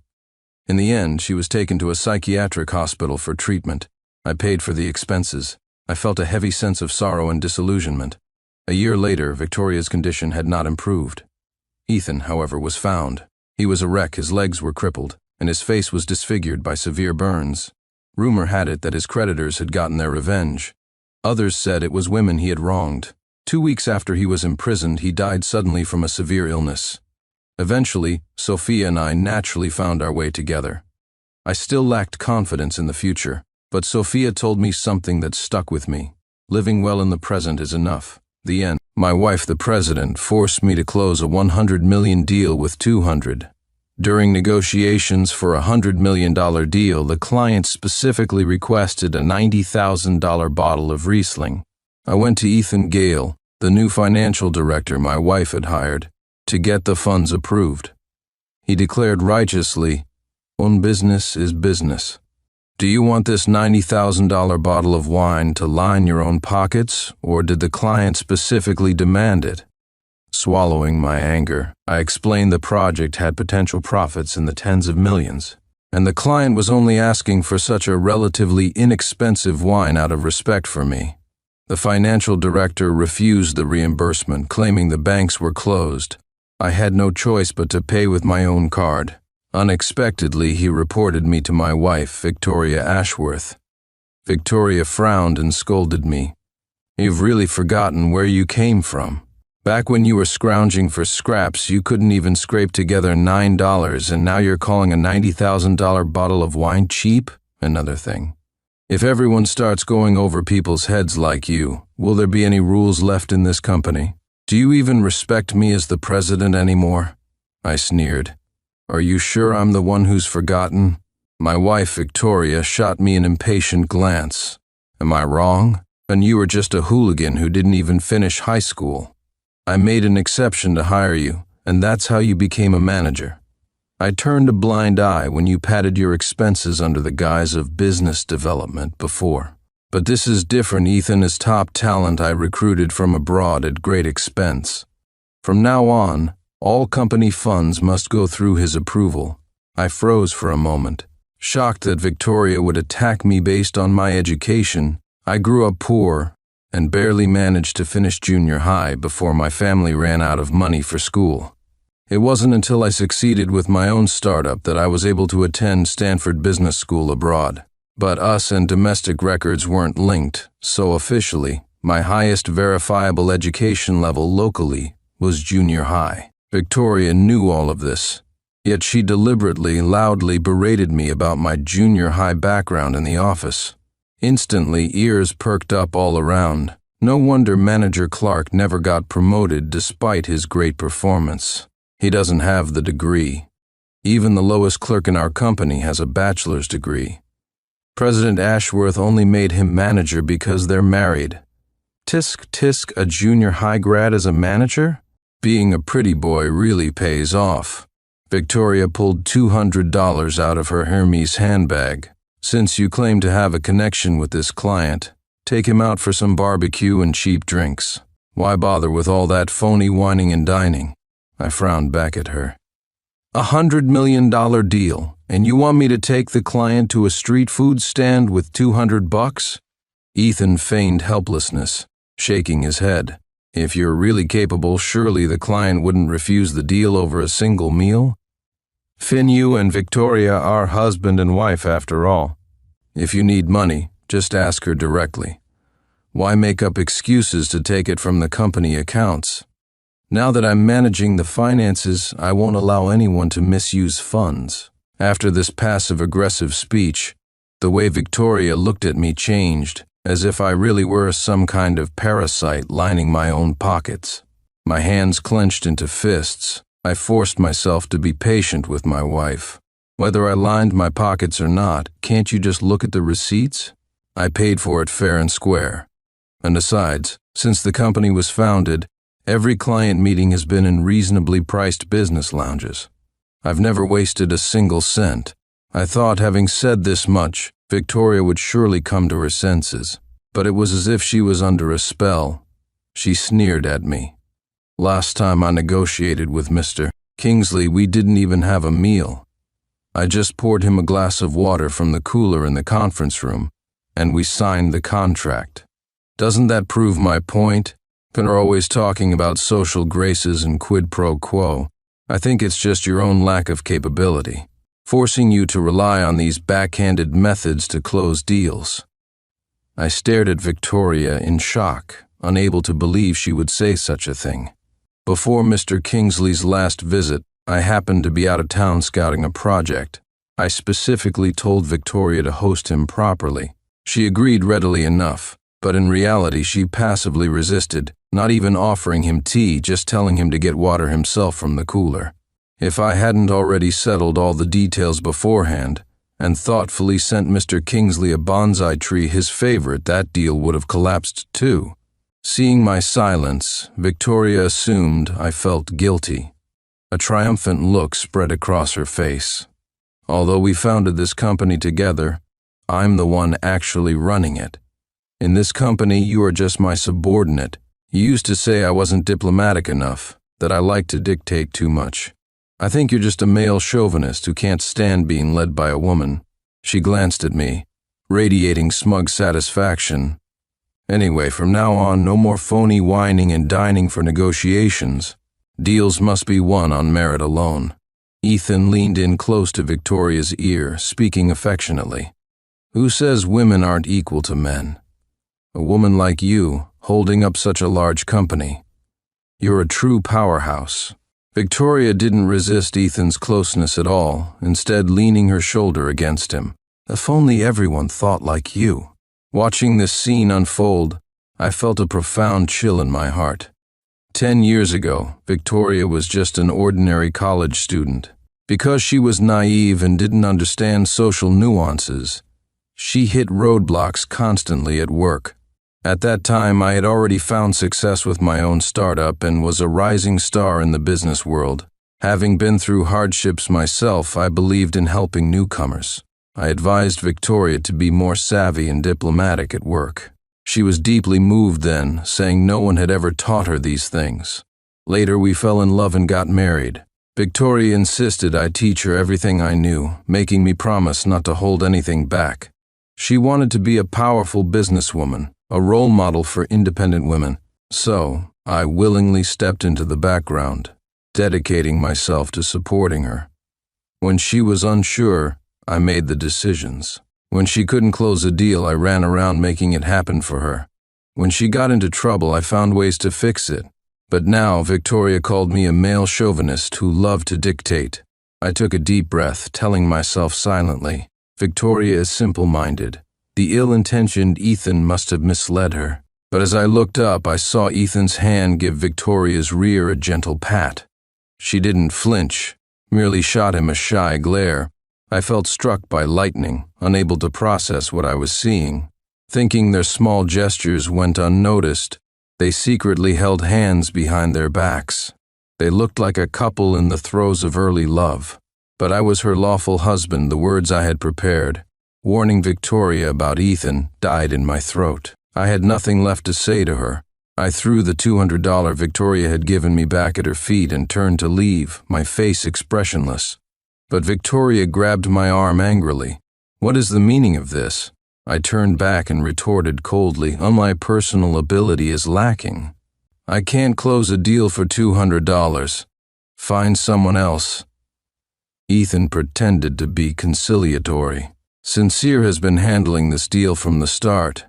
In the end, she was taken to a psychiatric hospital for treatment. I paid for the expenses. I felt a heavy sense of sorrow and disillusionment. A year later, Victoria's condition had not improved. Ethan, however, was found. He was a wreck, his legs were crippled, and his face was disfigured by severe burns. Rumor had it that his creditors had gotten their revenge. Others said it was women he had wronged. 2 weeks after he was imprisoned, he died suddenly from a severe illness. Eventually, Sophia and I naturally found our way together. I still lacked confidence in the future, but Sophia told me something that stuck with me. Living well in the present is enough. The end. My wife, the president, forced me to close a $100 million deal with $200. During negotiations for a $100 million deal, the client specifically requested a $90,000 bottle of Riesling. I went to Ethan Gale, the new financial director my wife had hired, to get the funds approved. He declared righteously, "Un business is business. Do you want this $90,000 bottle of wine to line your own pockets, or did the client specifically demand it?" Swallowing my anger, I explained the project had potential profits in the tens of millions, and the client was only asking for such a relatively inexpensive wine out of respect for me. The financial director refused the reimbursement, claiming the banks were closed. I had no choice but to pay with my own card. Unexpectedly, he reported me to my wife, Victoria Ashworth. Victoria frowned and scolded me. "You've really forgotten where you came from. Back when you were scrounging for scraps, you couldn't even scrape together $9, and now you're calling a $90,000 bottle of wine cheap? Another thing. If everyone starts going over people's heads like you, will there be any rules left in this company? Do you even respect me as the president anymore?" I sneered. "Are you sure I'm the one who's forgotten?" My wife, Victoria, shot me an impatient glance. "Am I wrong? And you were just a hooligan who didn't even finish high school. I made an exception to hire you, and that's how you became a manager. I turned a blind eye when you padded your expenses under the guise of business development before. But this is different. Ethan is top talent I recruited from abroad at great expense. From now on, all company funds must go through his approval." I froze for a moment, shocked that Victoria would attack me based on my education. I grew up poor and barely managed to finish junior high before my family ran out of money for school. It wasn't until I succeeded with my own startup that I was able to attend Stanford Business School abroad. But us and domestic records weren't linked, so officially, my highest verifiable education level locally was junior high. Victoria knew all of this, yet she deliberately, loudly berated me about my junior high background in the office. Instantly, ears perked up all around. No wonder Manager Clark never got promoted despite his great performance. He doesn't have the degree. Even the lowest clerk in our company has a bachelor's degree. President Ashworth only made him manager because they're married. Tisk tisk, a junior high grad as a manager? Being a pretty boy really pays off. Victoria pulled $200 out of her Hermes handbag. "Since you claim to have a connection with this client, take him out for some barbecue and cheap drinks. Why bother with all that phony whining and dining?" I frowned back at her. $100 million deal, and you want me to take the client to a street food stand with $200? Ethan feigned helplessness, shaking his head. "If you're really capable, surely the client wouldn't refuse the deal over a single meal? Finn, you and Victoria are husband and wife after all. If you need money, just ask her directly. Why make up excuses to take it from the company accounts? Now that I'm managing the finances, I won't allow anyone to misuse funds." After this passive-aggressive speech, the way Victoria looked at me changed, as if I really were some kind of parasite lining my own pockets. My hands clenched into fists. I forced myself to be patient with my wife. "Whether I lined my pockets or not, can't you just look at the receipts? I paid for it fair and square. And besides, since the company was founded, every client meeting has been in reasonably priced business lounges. I've never wasted a single cent. I thought, having said this much, Victoria would surely come to her senses, but it was as if she was under a spell. She sneered at me. Last time I negotiated with Mr. Kingsley, we didn't even have a meal. I just poured him a glass of water from the cooler in the conference room, and we signed the contract. Doesn't that prove my point? You're always talking about social graces and quid pro quo. I think it's just your own lack of capability, forcing you to rely on these backhanded methods to close deals. I stared at Victoria in shock, unable to believe she would say such a thing. Before Mr. Kingsley's last visit, I happened to be out of town scouting a project. I specifically told Victoria to host him properly. She agreed readily enough, but in reality she passively resisted, not even offering him tea, just telling him to get water himself from the cooler. If I hadn't already settled all the details beforehand, and thoughtfully sent Mr. Kingsley a bonsai tree, his favorite, that deal would have collapsed too. Seeing my silence, Victoria assumed I felt guilty. A triumphant look spread across her face. Although we founded this company together, I'm the one actually running it. In this company, you are just my subordinate. You used to say I wasn't diplomatic enough, that I like to dictate too much. I think you're just a male chauvinist who can't stand being led by a woman. She glanced at me, radiating smug satisfaction. Anyway, from now on, no more phony whining and dining for negotiations. Deals must be won on merit alone. Ethan leaned in close to Victoria's ear, speaking affectionately. Who says women aren't equal to men? A woman like you, holding up such a large company. You're a true powerhouse. Victoria didn't resist Ethan's closeness at all, instead leaning her shoulder against him. If only everyone thought like you. Watching this scene unfold, I felt a profound chill in my heart. 10 years ago, Victoria was just an ordinary college student. Because she was naive and didn't understand social nuances, she hit roadblocks constantly at work. At that time, I had already found success with my own startup and was a rising star in the business world. Having been through hardships myself, I believed in helping newcomers. I advised Victoria to be more savvy and diplomatic at work. She was deeply moved then, saying no one had ever taught her these things. Later, we fell in love and got married. Victoria insisted I teach her everything I knew, making me promise not to hold anything back. She wanted to be a powerful businesswoman, a role model for independent women. So, I willingly stepped into the background, dedicating myself to supporting her. When she was unsure, I made the decisions. When she couldn't close a deal, I ran around making it happen for her. When she got into trouble, I found ways to fix it. But now, Victoria called me a male chauvinist who loved to dictate. I took a deep breath, telling myself silently, Victoria is simple-minded. The ill-intentioned Ethan must have misled her. But as I looked up, I saw Ethan's hand give Victoria's rear a gentle pat. She didn't flinch, merely shot him a shy glare. I felt struck by lightning, unable to process what I was seeing. Thinking their small gestures went unnoticed, they secretly held hands behind their backs. They looked like a couple in the throes of early love. But I was her lawful husband. The words I had prepared, warning Victoria about Ethan, died in my throat. I had nothing left to say to her. I threw the $200 Victoria had given me back at her feet and turned to leave, my face expressionless. But Victoria grabbed my arm angrily. What is the meaning of this? I turned back and retorted coldly, my personal ability is lacking. I can't close a deal for $200. Find someone else. Ethan pretended to be conciliatory. Sincere has been handling this deal from the start.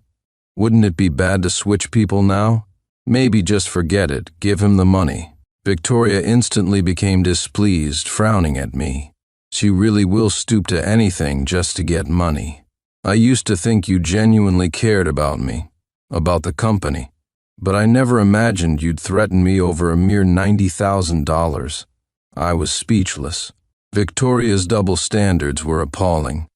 Wouldn't it be bad to switch people now? Maybe just forget it, give him the money. Victoria instantly became displeased, frowning at me. She really will stoop to anything just to get money. I used to think you genuinely cared about me, about the company, but I never imagined you'd threaten me over a mere $90,000. I was speechless. Victoria's double standards were appalling.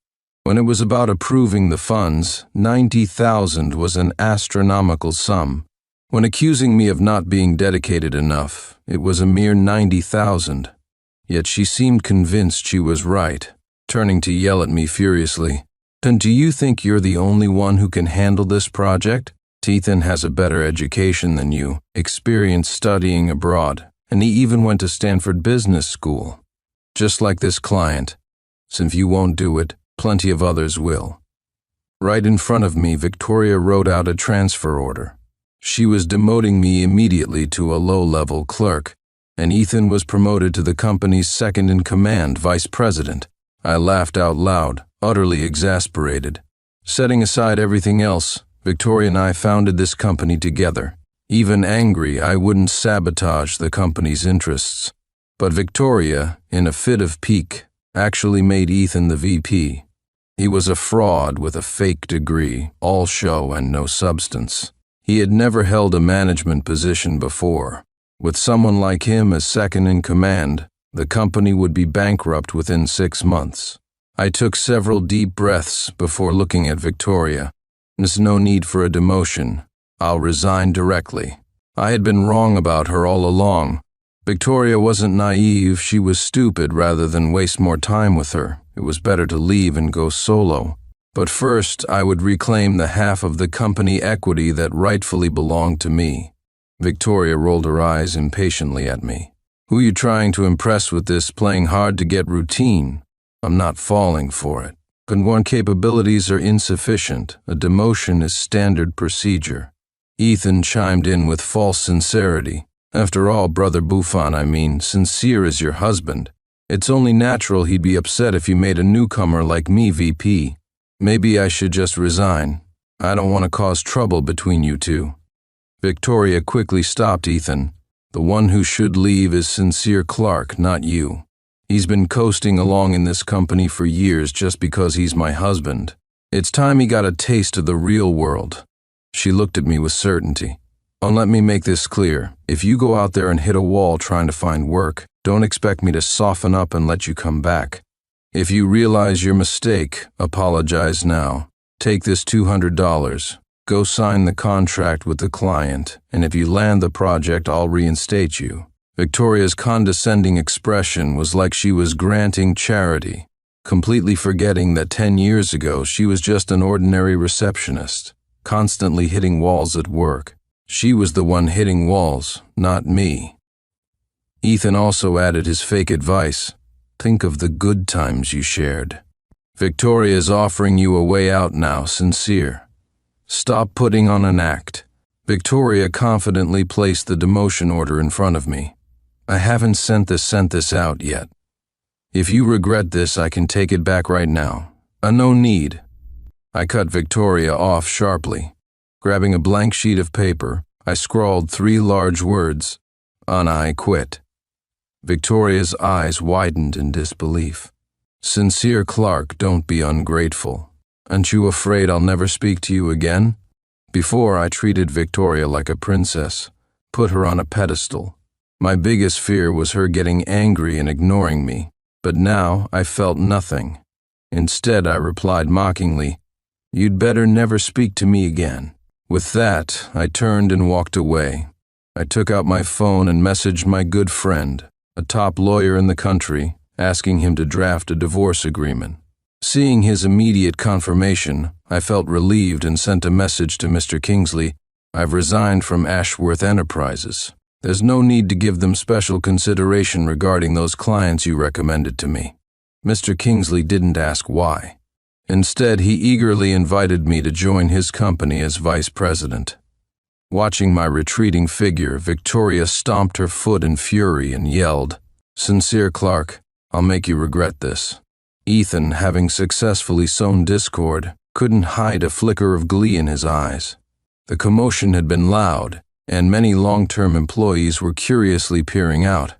When it was about approving the funds, $90,000 was an astronomical sum. When accusing me of not being dedicated enough, it was a mere $90,000. Yet she seemed convinced she was right. turning to yell at me furiously. "Then do you think you're the only one who can handle this project? Ethan has a better education than you, experience studying abroad, and he even went to Stanford Business School. Just like this client. So if you won't do it, plenty of others will." Right in front of me, Victoria wrote out a transfer order. She was demoting me immediately to a low-level clerk, and Ethan was promoted to the company's second-in-command vice president. I laughed out loud, utterly exasperated. Setting aside everything else, Victoria and I founded this company together. Even angry, I wouldn't sabotage the company's interests. But Victoria, in a fit of pique, actually made Ethan the VP. He was a fraud with a fake degree, all show and no substance. He had never held a management position before. With someone like him as second in command, the company would be bankrupt within 6 months. I took several deep breaths before looking at Victoria. "There's no need for a demotion. I'll resign directly." I had been wrong about her all along. Victoria wasn't naive, she was stupid. Rather than waste more time with her, it was better to leave and go solo. But first, I would reclaim the half of the company equity that rightfully belonged to me. Victoria rolled her eyes impatiently at me. "Who are you trying to impress with this playing hard to get routine? I'm not falling for it. When capabilities are insufficient, a demotion is standard procedure." Ethan chimed in with false sincerity. "After all, Brother Buffon, Sincere is your husband. It's only natural he'd be upset if you made a newcomer like me VP. Maybe I should just resign. I don't want to cause trouble between you two." Victoria quickly stopped Ethan. "The one who should leave is Sincere Clark, not you. He's been coasting along in this company for years just because he's my husband. It's time he got a taste of the real world." She looked at me with certainty. "And let me make this clear. If you go out there and hit a wall trying to find work, don't expect me to soften up and let you come back. If you realize your mistake, apologize now. Take this $200. Go sign the contract with the client, and if you land the project, I'll reinstate you." Victoria's condescending expression was like she was granting charity, completely forgetting that 10 years ago she was just an ordinary receptionist, constantly hitting walls at work. She was the one hitting walls, not me. Ethan also added his fake advice. "Think of the good times you shared. Victoria is offering you a way out now, Sincere. Stop putting on an act." Victoria confidently placed the demotion order in front of me. "I haven't sent this out yet. If you regret this, I can take it back right now. No need." I cut Victoria off sharply. Grabbing a blank sheet of paper, I scrawled 3 large words, "And I quit." Victoria's eyes widened in disbelief. "Sincere Clark, don't be ungrateful. Aren't you afraid I'll never speak to you again?" Before, I treated Victoria like a princess, put her on a pedestal. My biggest fear was her getting angry and ignoring me, but now I felt nothing. Instead, I replied mockingly, "You'd better never speak to me again." With that, I turned and walked away. I took out my phone and messaged my good friend, a top lawyer in the country, asking him to draft a divorce agreement. Seeing his immediate confirmation, I felt relieved and sent a message to Mr. Kingsley. "I've resigned from Ashworth Enterprises. There's no need to give them special consideration regarding those clients you recommended to me." Mr. Kingsley didn't ask why. Instead, he eagerly invited me to join his company as vice president. Watching my retreating figure, Victoria stomped her foot in fury and yelled, "Sincere Clark, I'll make you regret this." Ethan, having successfully sown discord, couldn't hide a flicker of glee in his eyes. The commotion had been loud, and many long-term employees were curiously peering out.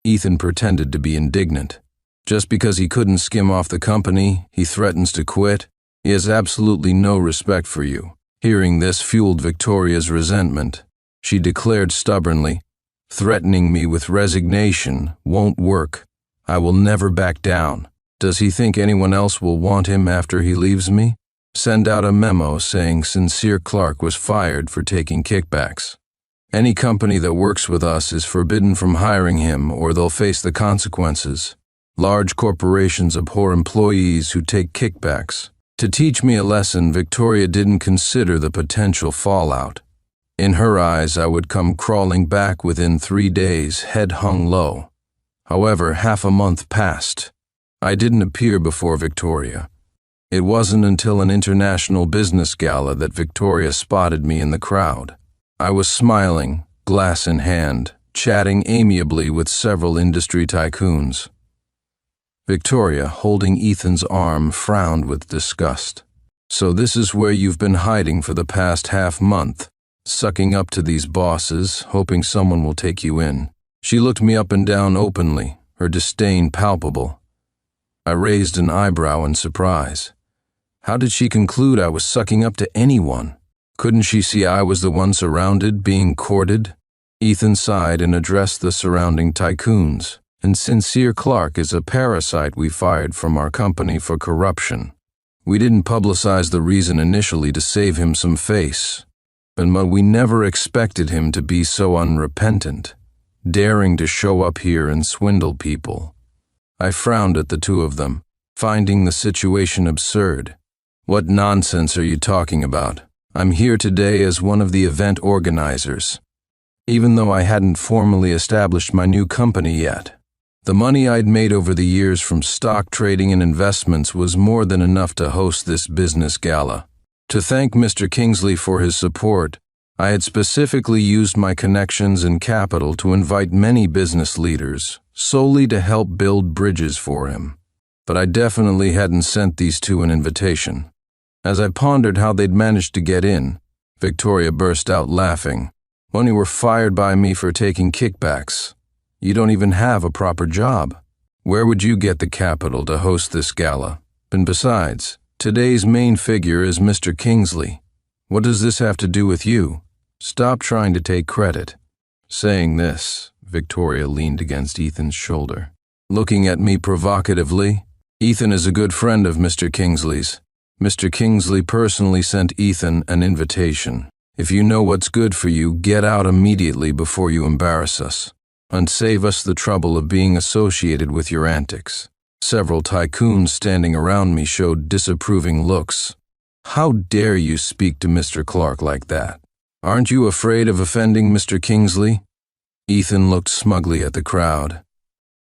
Ethan pretended to be indignant. Just because he couldn't skim off the company, he threatens to quit? He has absolutely no respect for you. Hearing this fueled Victoria's resentment. She declared stubbornly, "Threatening me with resignation won't work. I will never back down. Does he think anyone else will want him after he leaves me? Send out a memo saying Sincere Clark was fired for taking kickbacks. Any company that works with us is forbidden from hiring him or they'll face the consequences. Large corporations abhor employees who take kickbacks. To teach me a lesson, Victoria didn't consider the potential fallout. In her eyes, I would come crawling back within 3 days, head hung low. However, half a month passed. I didn't appear before Victoria. It wasn't until an international business gala that Victoria spotted me in the crowd. I was smiling, glass in hand, chatting amiably with several industry tycoons. Victoria, holding Ethan's arm, frowned with disgust. "So this is where you've been hiding for the past half-month, sucking up to these bosses, hoping someone will take you in." She looked me up and down openly, her disdain palpable. I raised an eyebrow in surprise. How did she conclude I was sucking up to anyone? Couldn't she see I was the one surrounded, being courted? Ethan sighed and addressed the surrounding tycoons. "And Sincere Clark is a parasite we fired from our company for corruption. We didn't publicize the reason initially to save him some face, but we never expected him to be so unrepentant, daring to show up here and swindle people." I frowned at the two of them, finding the situation absurd. "What nonsense are you talking about? I'm here today as one of the event organizers, even though I hadn't formally established my new company yet. The money I'd made over the years from stock trading and investments was more than enough to host this business gala. To thank Mr. Kingsley for his support, I had specifically used my connections and capital to invite many business leaders, solely to help build bridges for him. But I definitely hadn't sent these two an invitation." As I pondered how they'd managed to get in, Victoria burst out laughing. "When you were fired by me for taking kickbacks. You don't even have a proper job. Where would you get the capital to host this gala? And besides, today's main figure is Mr. Kingsley. What does this have to do with you? Stop trying to take credit." Saying this, Victoria leaned against Ethan's shoulder, looking at me provocatively. "Ethan is a good friend of Mr. Kingsley's. Mr. Kingsley personally sent Ethan an invitation. If you know what's good for you, get out immediately before you embarrass us, and save us the trouble of being associated with your antics." Several tycoons standing around me showed disapproving looks. "How dare you speak to Mr. Clark like that? Aren't you afraid of offending Mr. Kingsley?" Ethan looked smugly at the crowd.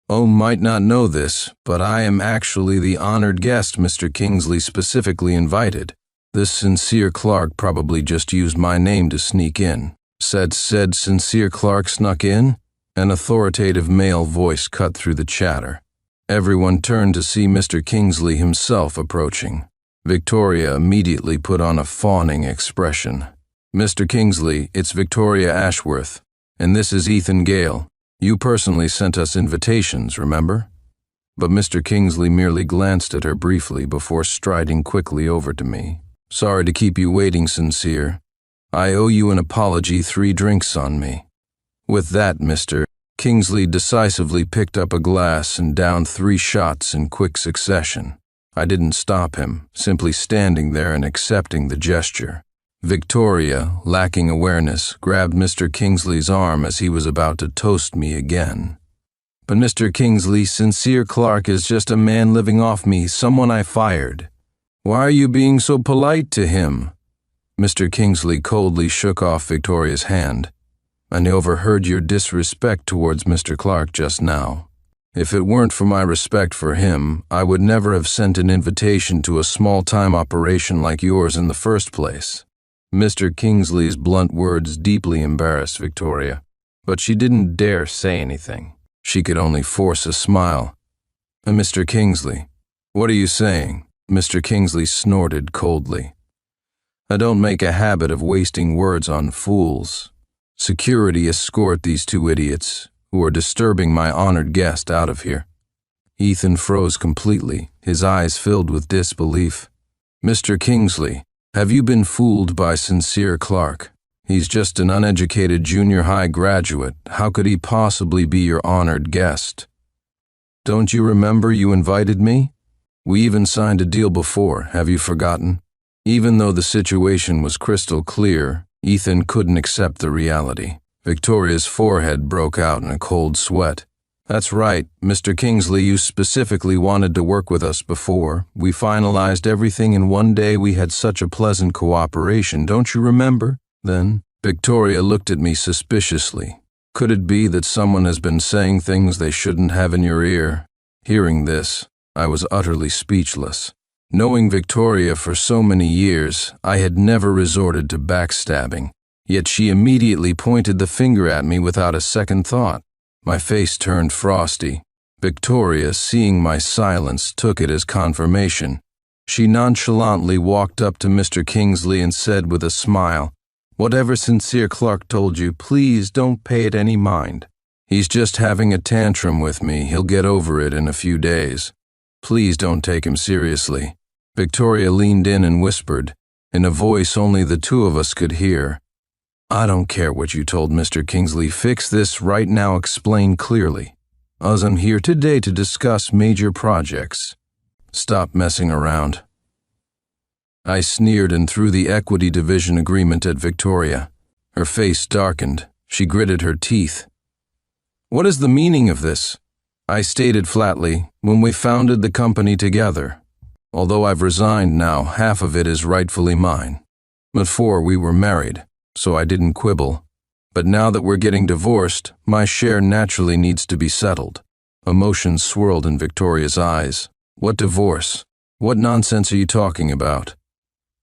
"Oh, might not know this, but I am actually the honored guest Mr. Kingsley specifically invited. This Sincere Clark probably just used my name to sneak in." Said Sincere Clark snuck in? An authoritative male voice cut through the chatter. Everyone turned to see Mr. Kingsley himself approaching. Victoria immediately put on a fawning expression. "Mr. Kingsley, it's Victoria Ashworth, and this is Ethan Gale. You personally sent us invitations, remember?" But Mr. Kingsley merely glanced at her briefly before striding quickly over to me. "Sorry to keep you waiting, Sincere. I owe you an apology, 3 drinks on me." With that, Mr. Kingsley decisively picked up a glass and downed 3 shots in quick succession. I didn't stop him, simply standing there and accepting the gesture. Victoria, lacking awareness, grabbed Mr. Kingsley's arm as he was about to toast me again. "But Mr. Kingsley, Sincere Clark is just a man living off me, someone I fired. Why are you being so polite to him?" Mr. Kingsley coldly shook off Victoria's hand. "I overheard your disrespect towards Mr. Clark just now. If it weren't for my respect for him, I would never have sent an invitation to a small-time operation like yours in the first place." Mr. Kingsley's blunt words deeply embarrassed Victoria, but she didn't dare say anything. She could only force a smile. "Mr. Kingsley, what are you saying?" Mr. Kingsley snorted coldly. "I don't make a habit of wasting words on fools. Security, escort these 2 idiots who are disturbing my honored guest out of here." Ethan froze completely, his eyes filled with disbelief. "Mr. Kingsley, have you been fooled by Sincere Clark? He's just an uneducated junior high graduate. How could he possibly be your honored guest? Don't you remember you invited me? We even signed a deal before, have you forgotten?" Even though the situation was crystal clear, Ethan couldn't accept the reality. Victoria's forehead broke out in a cold sweat. That's right, Mr. Kingsley, you specifically wanted to work with us before. We finalized everything in one day. We had such a pleasant cooperation, don't you remember? Then, Victoria looked at me suspiciously. Could it be that someone has been saying things they shouldn't have in your ear? Hearing this, I was utterly speechless. Knowing Victoria for so many years, I had never resorted to backstabbing. Yet she immediately pointed the finger at me without a second thought. My face turned frosty. Victoria, seeing my silence, took it as confirmation. She nonchalantly walked up to Mr. Kingsley and said with a smile, "Whatever Sincere Clark told you, please don't pay it any mind. He's just having a tantrum with me. He'll get over it in a few days. Please don't take him seriously." Victoria leaned in and whispered, in a voice only the two of us could hear, "I don't care what you told Mr. Kingsley. Fix this right now. Explain clearly. As I'm here today to discuss major projects. Stop messing around." I sneered and threw the equity division agreement at Victoria. Her face darkened. She gritted her teeth. "What is the meaning of this?" I stated flatly, "When we founded the company together. Although I've resigned now, half of it is rightfully mine. Before we were married, so I didn't quibble. But now that we're getting divorced, my share naturally needs to be settled." Emotions swirled in Victoria's eyes. "What divorce? What nonsense are you talking about?"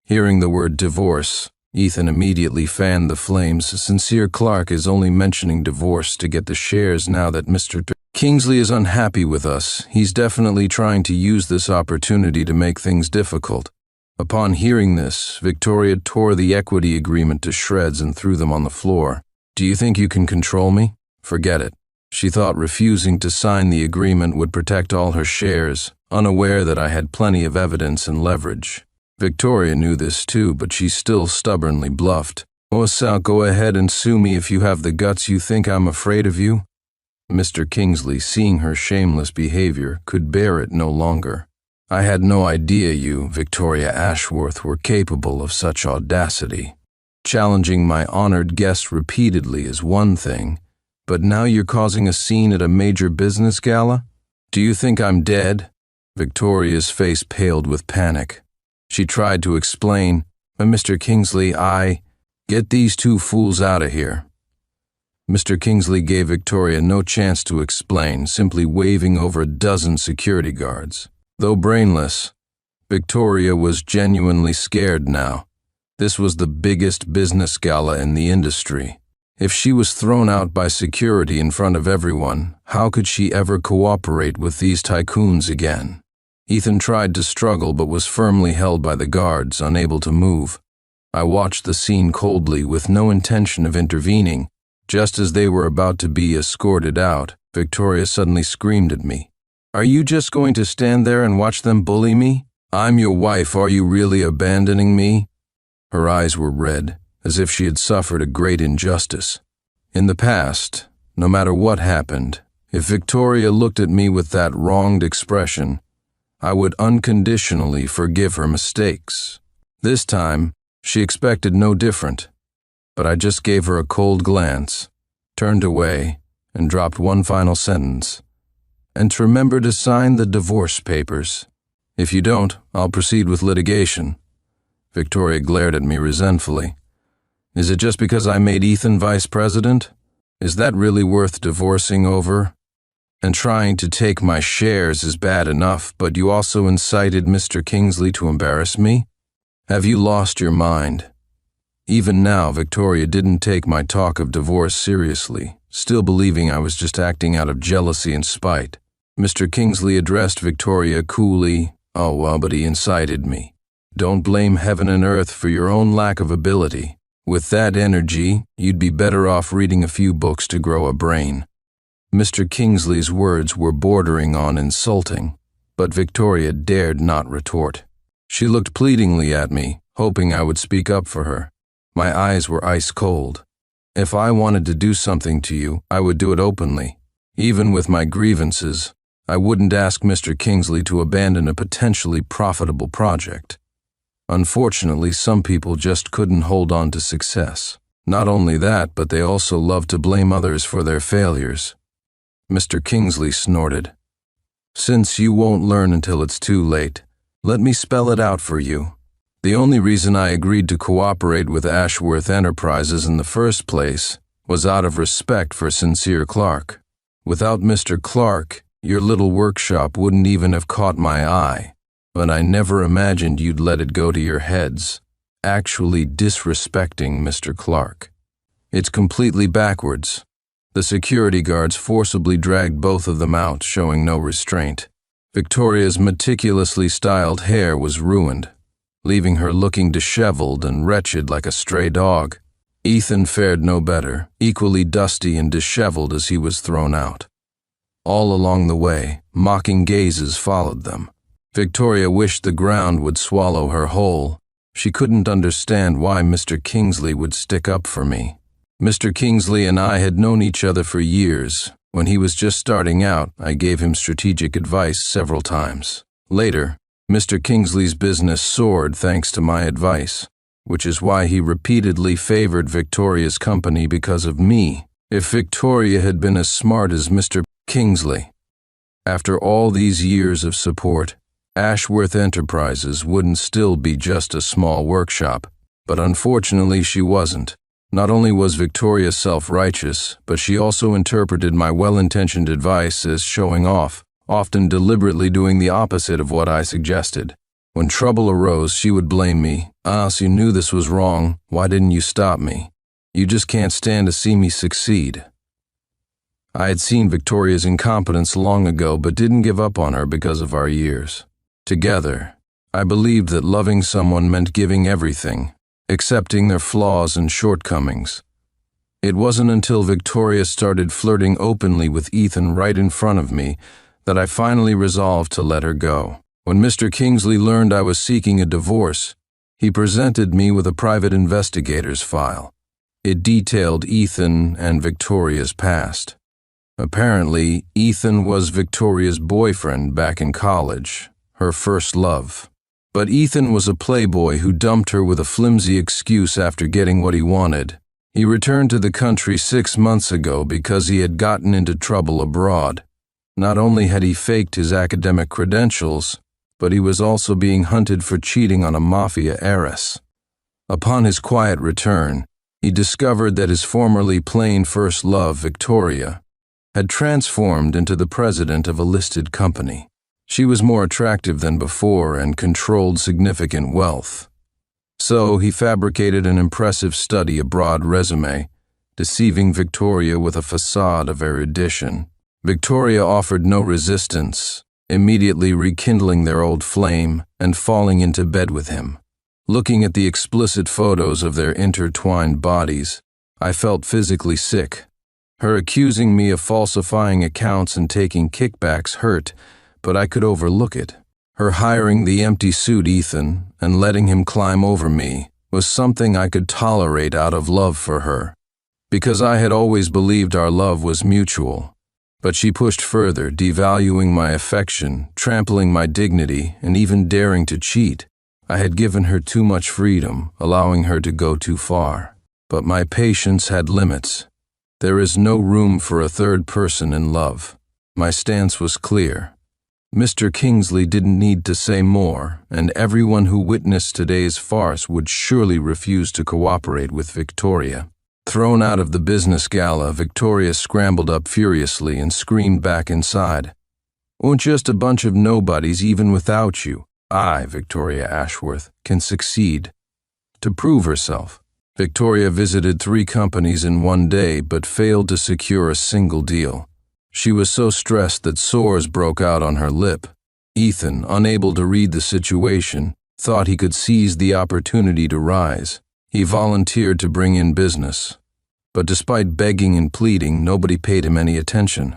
Hearing the word divorce, Ethan immediately fanned the flames. "Sincere Clark is only mentioning divorce to get the shares now that Mr. Kingsley is unhappy with us. He's definitely trying to use this opportunity to make things difficult." Upon hearing this, Victoria tore the equity agreement to shreds and threw them on the floor. "Do you think you can control me? Forget it." She thought refusing to sign the agreement would protect all her shares, unaware that I had plenty of evidence and leverage. Victoria knew this too, but she still stubbornly bluffed. "Oh, Sal, go ahead and sue me if you have the guts. You think I'm afraid of you?" Mr. Kingsley, seeing her shameless behavior, could bear it no longer. "I had no idea you, Victoria Ashworth, were capable of such audacity. Challenging my honored guest repeatedly is one thing, but now you're causing a scene at a major business gala? Do you think I'm dead?" Victoria's face paled with panic. She tried to explain, "But Mr. Kingsley, get these two fools out of here." Mr. Kingsley gave Victoria no chance to explain, simply waving over a dozen security guards. Though brainless, Victoria was genuinely scared now. This was the biggest business gala in the industry. If she was thrown out by security in front of everyone, how could she ever cooperate with these tycoons again? Ethan tried to struggle but was firmly held by the guards, unable to move. I watched the scene coldly with no intention of intervening. Just as they were about to be escorted out, Victoria suddenly screamed at me. "Are you just going to stand there and watch them bully me? I'm your wife. Are you really abandoning me?" Her eyes were red, as if she had suffered a great injustice. In the past, no matter what happened, if Victoria looked at me with that wronged expression, I would unconditionally forgive her mistakes. This time, she expected no different. But I just gave her a cold glance, turned away, and dropped one final sentence. "And to remember to sign the divorce papers. If you don't, I'll proceed with litigation." Victoria glared at me resentfully. "Is it just because I made Ethan vice president? Is that really worth divorcing over? And trying to take my shares is bad enough, but you also incited Mr. Kingsley to embarrass me? Have you lost your mind?" Even now, Victoria didn't take my talk of divorce seriously, still believing I was just acting out of jealousy and spite. Mr. Kingsley addressed Victoria coolly. "Oh, well, but he incited me. Don't blame heaven and earth for your own lack of ability. With that energy, you'd be better off reading a few books to grow a brain." Mr. Kingsley's words were bordering on insulting, but Victoria dared not retort. She looked pleadingly at me, hoping I would speak up for her. My eyes were ice cold. If I wanted to do something to you, I would do it openly. Even with my grievances, I wouldn't ask Mr. Kingsley to abandon a potentially profitable project. Unfortunately, some people just couldn't hold on to success. Not only that, but they also love to blame others for their failures. Mr. Kingsley snorted. "Since you won't learn until it's too late, let me spell it out for you. The only reason I agreed to cooperate with Ashworth Enterprises in the first place was out of respect for Sincere Clark. Without Mr. Clark, your little workshop wouldn't even have caught my eye, but I never imagined you'd let it go to your heads, actually disrespecting Mr. Clark. It's completely backwards." The security guards forcibly dragged both of them out, showing no restraint. Victoria's meticulously styled hair was ruined, leaving her looking disheveled and wretched like a stray dog. Ethan fared no better, equally dusty and disheveled as he was thrown out. All along the way, mocking gazes followed them. Victoria wished the ground would swallow her whole. She couldn't understand why Mr. Kingsley would stick up for me. Mr. Kingsley and I had known each other for years. When he was just starting out, I gave him strategic advice several times. Later, Mr. Kingsley's business soared thanks to my advice, which is why he repeatedly favored Victoria's company because of me. If Victoria had been as smart as Mr. Kingsley, after all these years of support, Ashworth Enterprises wouldn't still be just a small workshop. But unfortunately she wasn't. Not only was Victoria self-righteous, but she also interpreted my well-intentioned advice as showing off, often deliberately doing the opposite of what I suggested. When trouble arose, she would blame me. So you knew this was wrong. Why didn't you stop me? You just can't stand to see me succeed." I had seen Victoria's incompetence long ago, but didn't give up on her because of our years. Together, I believed that loving someone meant giving everything, accepting their flaws and shortcomings. It wasn't until Victoria started flirting openly with Ethan right in front of me that I finally resolved to let her go. When Mr. Kingsley learned I was seeking a divorce, he presented me with a private investigator's file. It detailed Ethan and Victoria's past. Apparently, Ethan was Victoria's boyfriend back in college, her first love. But Ethan was a playboy who dumped her with a flimsy excuse after getting what he wanted. He returned to the country 6 months ago because he had gotten into trouble abroad. Not only had he faked his academic credentials, but he was also being hunted for cheating on a mafia heiress. Upon his quiet return, he discovered that his formerly plain first love, Victoria, had transformed into the president of a listed company. She was more attractive than before and controlled significant wealth. So he fabricated an impressive study abroad resume, deceiving Victoria with a facade of erudition. Victoria offered no resistance, immediately rekindling their old flame and falling into bed with him. Looking at the explicit photos of their intertwined bodies, I felt physically sick. Her accusing me of falsifying accounts and taking kickbacks hurt, but I could overlook it. Her hiring the empty suit Ethan and letting him climb over me was something I could tolerate out of love for her, because I had always believed our love was mutual. But she pushed further, devaluing my affection, trampling my dignity, and even daring to cheat. I had given her too much freedom, allowing her to go too far. But my patience had limits. There is no room for a third person in love. My stance was clear. Mr. Kingsley didn't need to say more, and everyone who witnessed today's farce would surely refuse to cooperate with Victoria. Thrown out of the business gala, Victoria scrambled up furiously and screamed back inside. "We're just a bunch of nobodies even without you. I, Victoria Ashworth, can succeed." To prove herself, Victoria visited 3 companies in one day but failed to secure a single deal. She was so stressed that sores broke out on her lip. Ethan, unable to read the situation, thought he could seize the opportunity to rise. He volunteered to bring in business. But despite begging and pleading, nobody paid him any attention.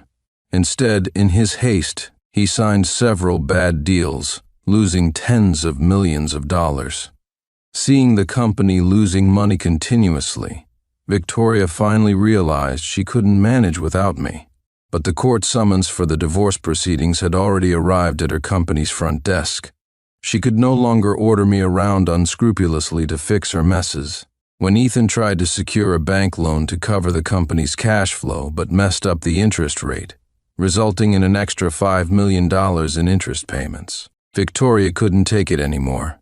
Instead, in his haste, he signed several bad deals, losing tens of millions of dollars. Seeing the company losing money continuously, Victoria finally realized she couldn't manage without me. But the court summons for the divorce proceedings had already arrived at her company's front desk. She could no longer order me around unscrupulously to fix her messes. When Ethan tried to secure a bank loan to cover the company's cash flow but messed up the interest rate, resulting in an extra $5 million in interest payments. Victoria couldn't take it anymore.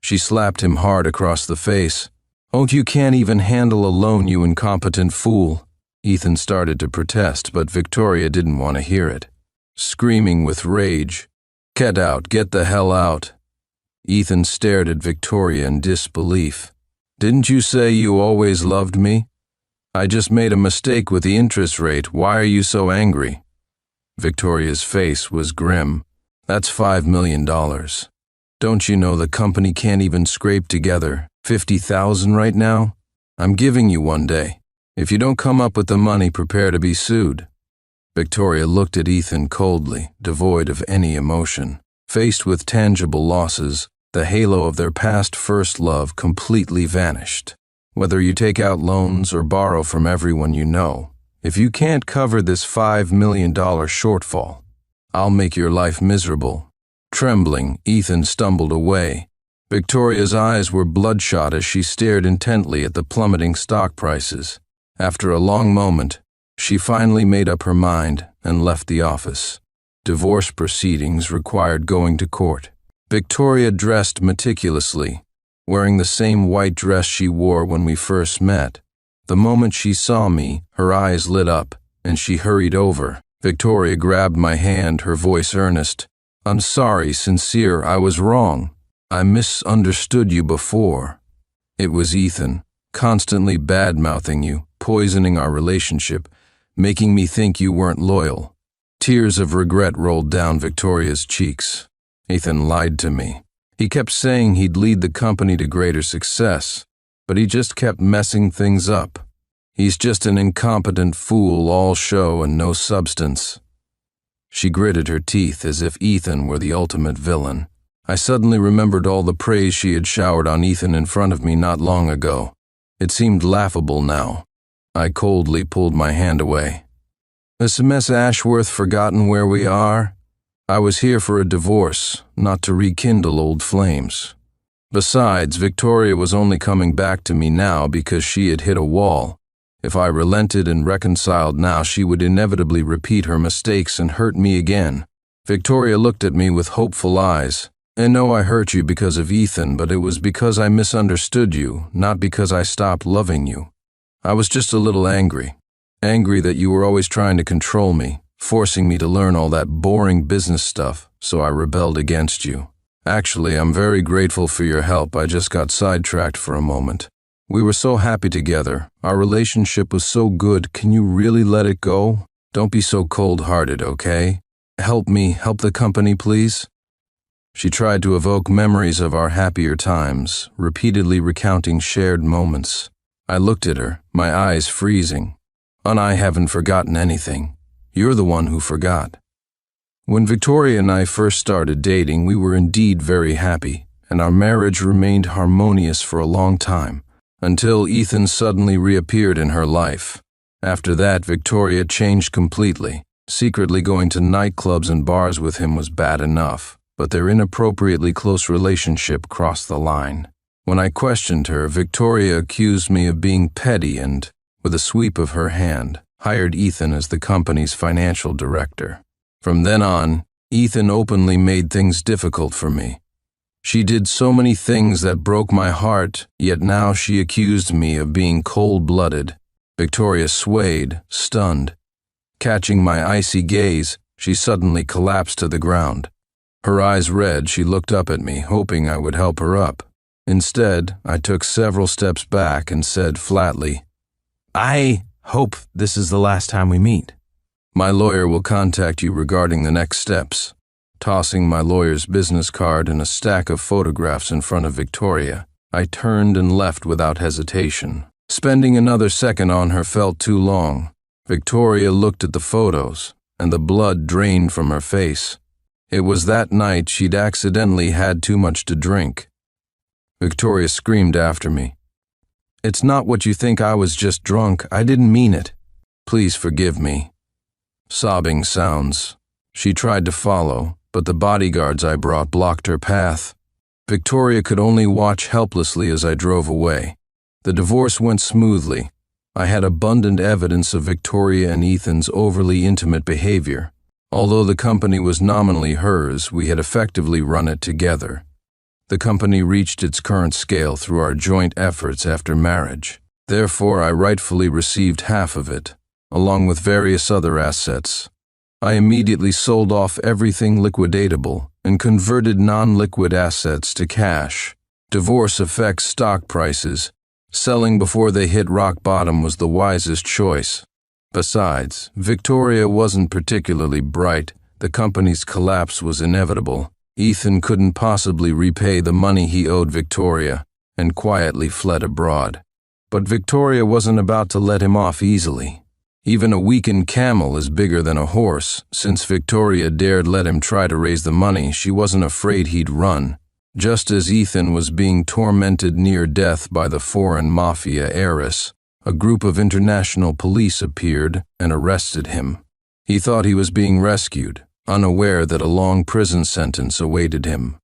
She slapped him hard across the face. "Oh, you can't even handle a loan, you incompetent fool." Ethan started to protest, but Victoria didn't want to hear it. Screaming with rage, "Get out, get the hell out." Ethan stared at Victoria in disbelief. "Didn't you say you always loved me? I just made a mistake with the interest rate. Why are you so angry?" Victoria's face was grim. "That's $5 million. Don't you know the company can't even scrape together $50,000 right now? I'm giving you one day. If you don't come up with the money, prepare to be sued." Victoria looked at Ethan coldly, devoid of any emotion. Faced with tangible losses, the halo of their past first love completely vanished. Whether you take out loans or borrow from everyone you know, if you can't cover this $5 million shortfall, I'll make your life miserable. Trembling, Ethan stumbled away. Victoria's eyes were bloodshot as she stared intently at the plummeting stock prices. After a long moment, she finally made up her mind and left the office. Divorce proceedings required going to court. Victoria dressed meticulously, wearing the same white dress she wore when we first met. The moment she saw me, her eyes lit up, and she hurried over. Victoria grabbed my hand, her voice earnest. "I'm sorry, sincere, I was wrong. I misunderstood you before. It was Ethan, constantly bad-mouthing you, poisoning our relationship, making me think you weren't loyal." Tears of regret rolled down Victoria's cheeks. Ethan lied to me. He kept saying he'd lead the company to greater success, but he just kept messing things up. He's just an incompetent fool, all show and no substance. She gritted her teeth as if Ethan were the ultimate villain. I suddenly remembered all the praise she had showered on Ethan in front of me not long ago. It seemed laughable now. I coldly pulled my hand away. "Has Miss Ashworth forgotten where we are? I was here for a divorce, not to rekindle old flames. Besides, Victoria was only coming back to me now because she had hit a wall. If I relented and reconciled now, she would inevitably repeat her mistakes and hurt me again." Victoria looked at me with hopeful eyes. "I know I hurt you because of Ethan, but it was because I misunderstood you, not because I stopped loving you. I was just a little angry. Angry that you were always trying to control me, forcing me to learn all that boring business stuff, so I rebelled against you. Actually, I'm very grateful for your help. I just got sidetracked for a moment. We were so happy together. Our relationship was so good. Can you really let it go? Don't be so cold-hearted, okay? Help me, help the company, please." She tried to evoke memories of our happier times, repeatedly recounting shared moments. I looked at her, my eyes freezing. "And I haven't forgotten anything. You're the one who forgot." When Victoria and I first started dating, we were indeed very happy, and our marriage remained harmonious for a long time, until Ethan suddenly reappeared in her life. After that, Victoria changed completely. Secretly going to nightclubs and bars with him was bad enough, but their inappropriately close relationship crossed the line. When I questioned her, Victoria accused me of being petty and, with a sweep of her hand, hired Ethan as the company's financial director. From then on, Ethan openly made things difficult for me. She did so many things that broke my heart, yet now she accused me of being cold-blooded. Victoria swayed, stunned. Catching my icy gaze, she suddenly collapsed to the ground. Her eyes red, she looked up at me, hoping I would help her up. Instead, I took several steps back and said flatly, "I hope this is the last time we meet. My lawyer will contact you regarding the next steps." Tossing my lawyer's business card and a stack of photographs in front of Victoria, I turned and left without hesitation. Spending another second on her felt too long. Victoria looked at the photos, and the blood drained from her face. It was that night she'd accidentally had too much to drink. Victoria screamed after me, "It's not what you think. I was just drunk. I didn't mean it. Please forgive me." Sobbing sounds. She tried to follow, but the bodyguards I brought blocked her path. Victoria could only watch helplessly as I drove away. The divorce went smoothly. I had abundant evidence of Victoria and Ethan's overly intimate behavior, Although the company was nominally hers, we had effectively run it together. The company reached its current scale through our joint efforts after marriage. Therefore, I rightfully received half of it, along with various other assets. I immediately sold off everything liquidatable and converted non-liquid assets to cash. Divorce affects stock prices. Selling before they hit rock bottom was the wisest choice. Besides, Victoria wasn't particularly bright. The company's collapse was inevitable. Ethan couldn't possibly repay the money he owed Victoria and quietly fled abroad. But Victoria wasn't about to let him off easily. Even a weakened camel is bigger than a horse. Since Victoria dared let him try to raise the money, she wasn't afraid he'd run. Just as Ethan was being tormented near death by the foreign mafia heiress, a group of international police appeared and arrested him. He thought he was being rescued, unaware that a long prison sentence awaited him.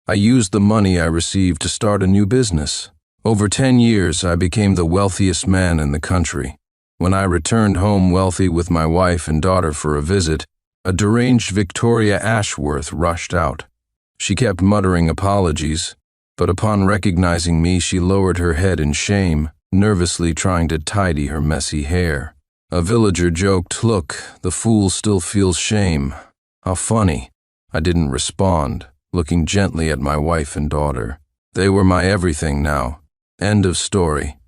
I used the money I received to start a new business. Over 10 years, I became the wealthiest man in the country. When I returned home wealthy with my wife and daughter for a visit, a deranged Victoria Ashworth rushed out. She kept muttering apologies, but upon recognizing me, she lowered her head in shame, nervously trying to tidy her messy hair. A villager joked, "Look, the fool still feels shame. How funny." I didn't respond, looking gently at my wife and daughter. They were my everything now. End of story.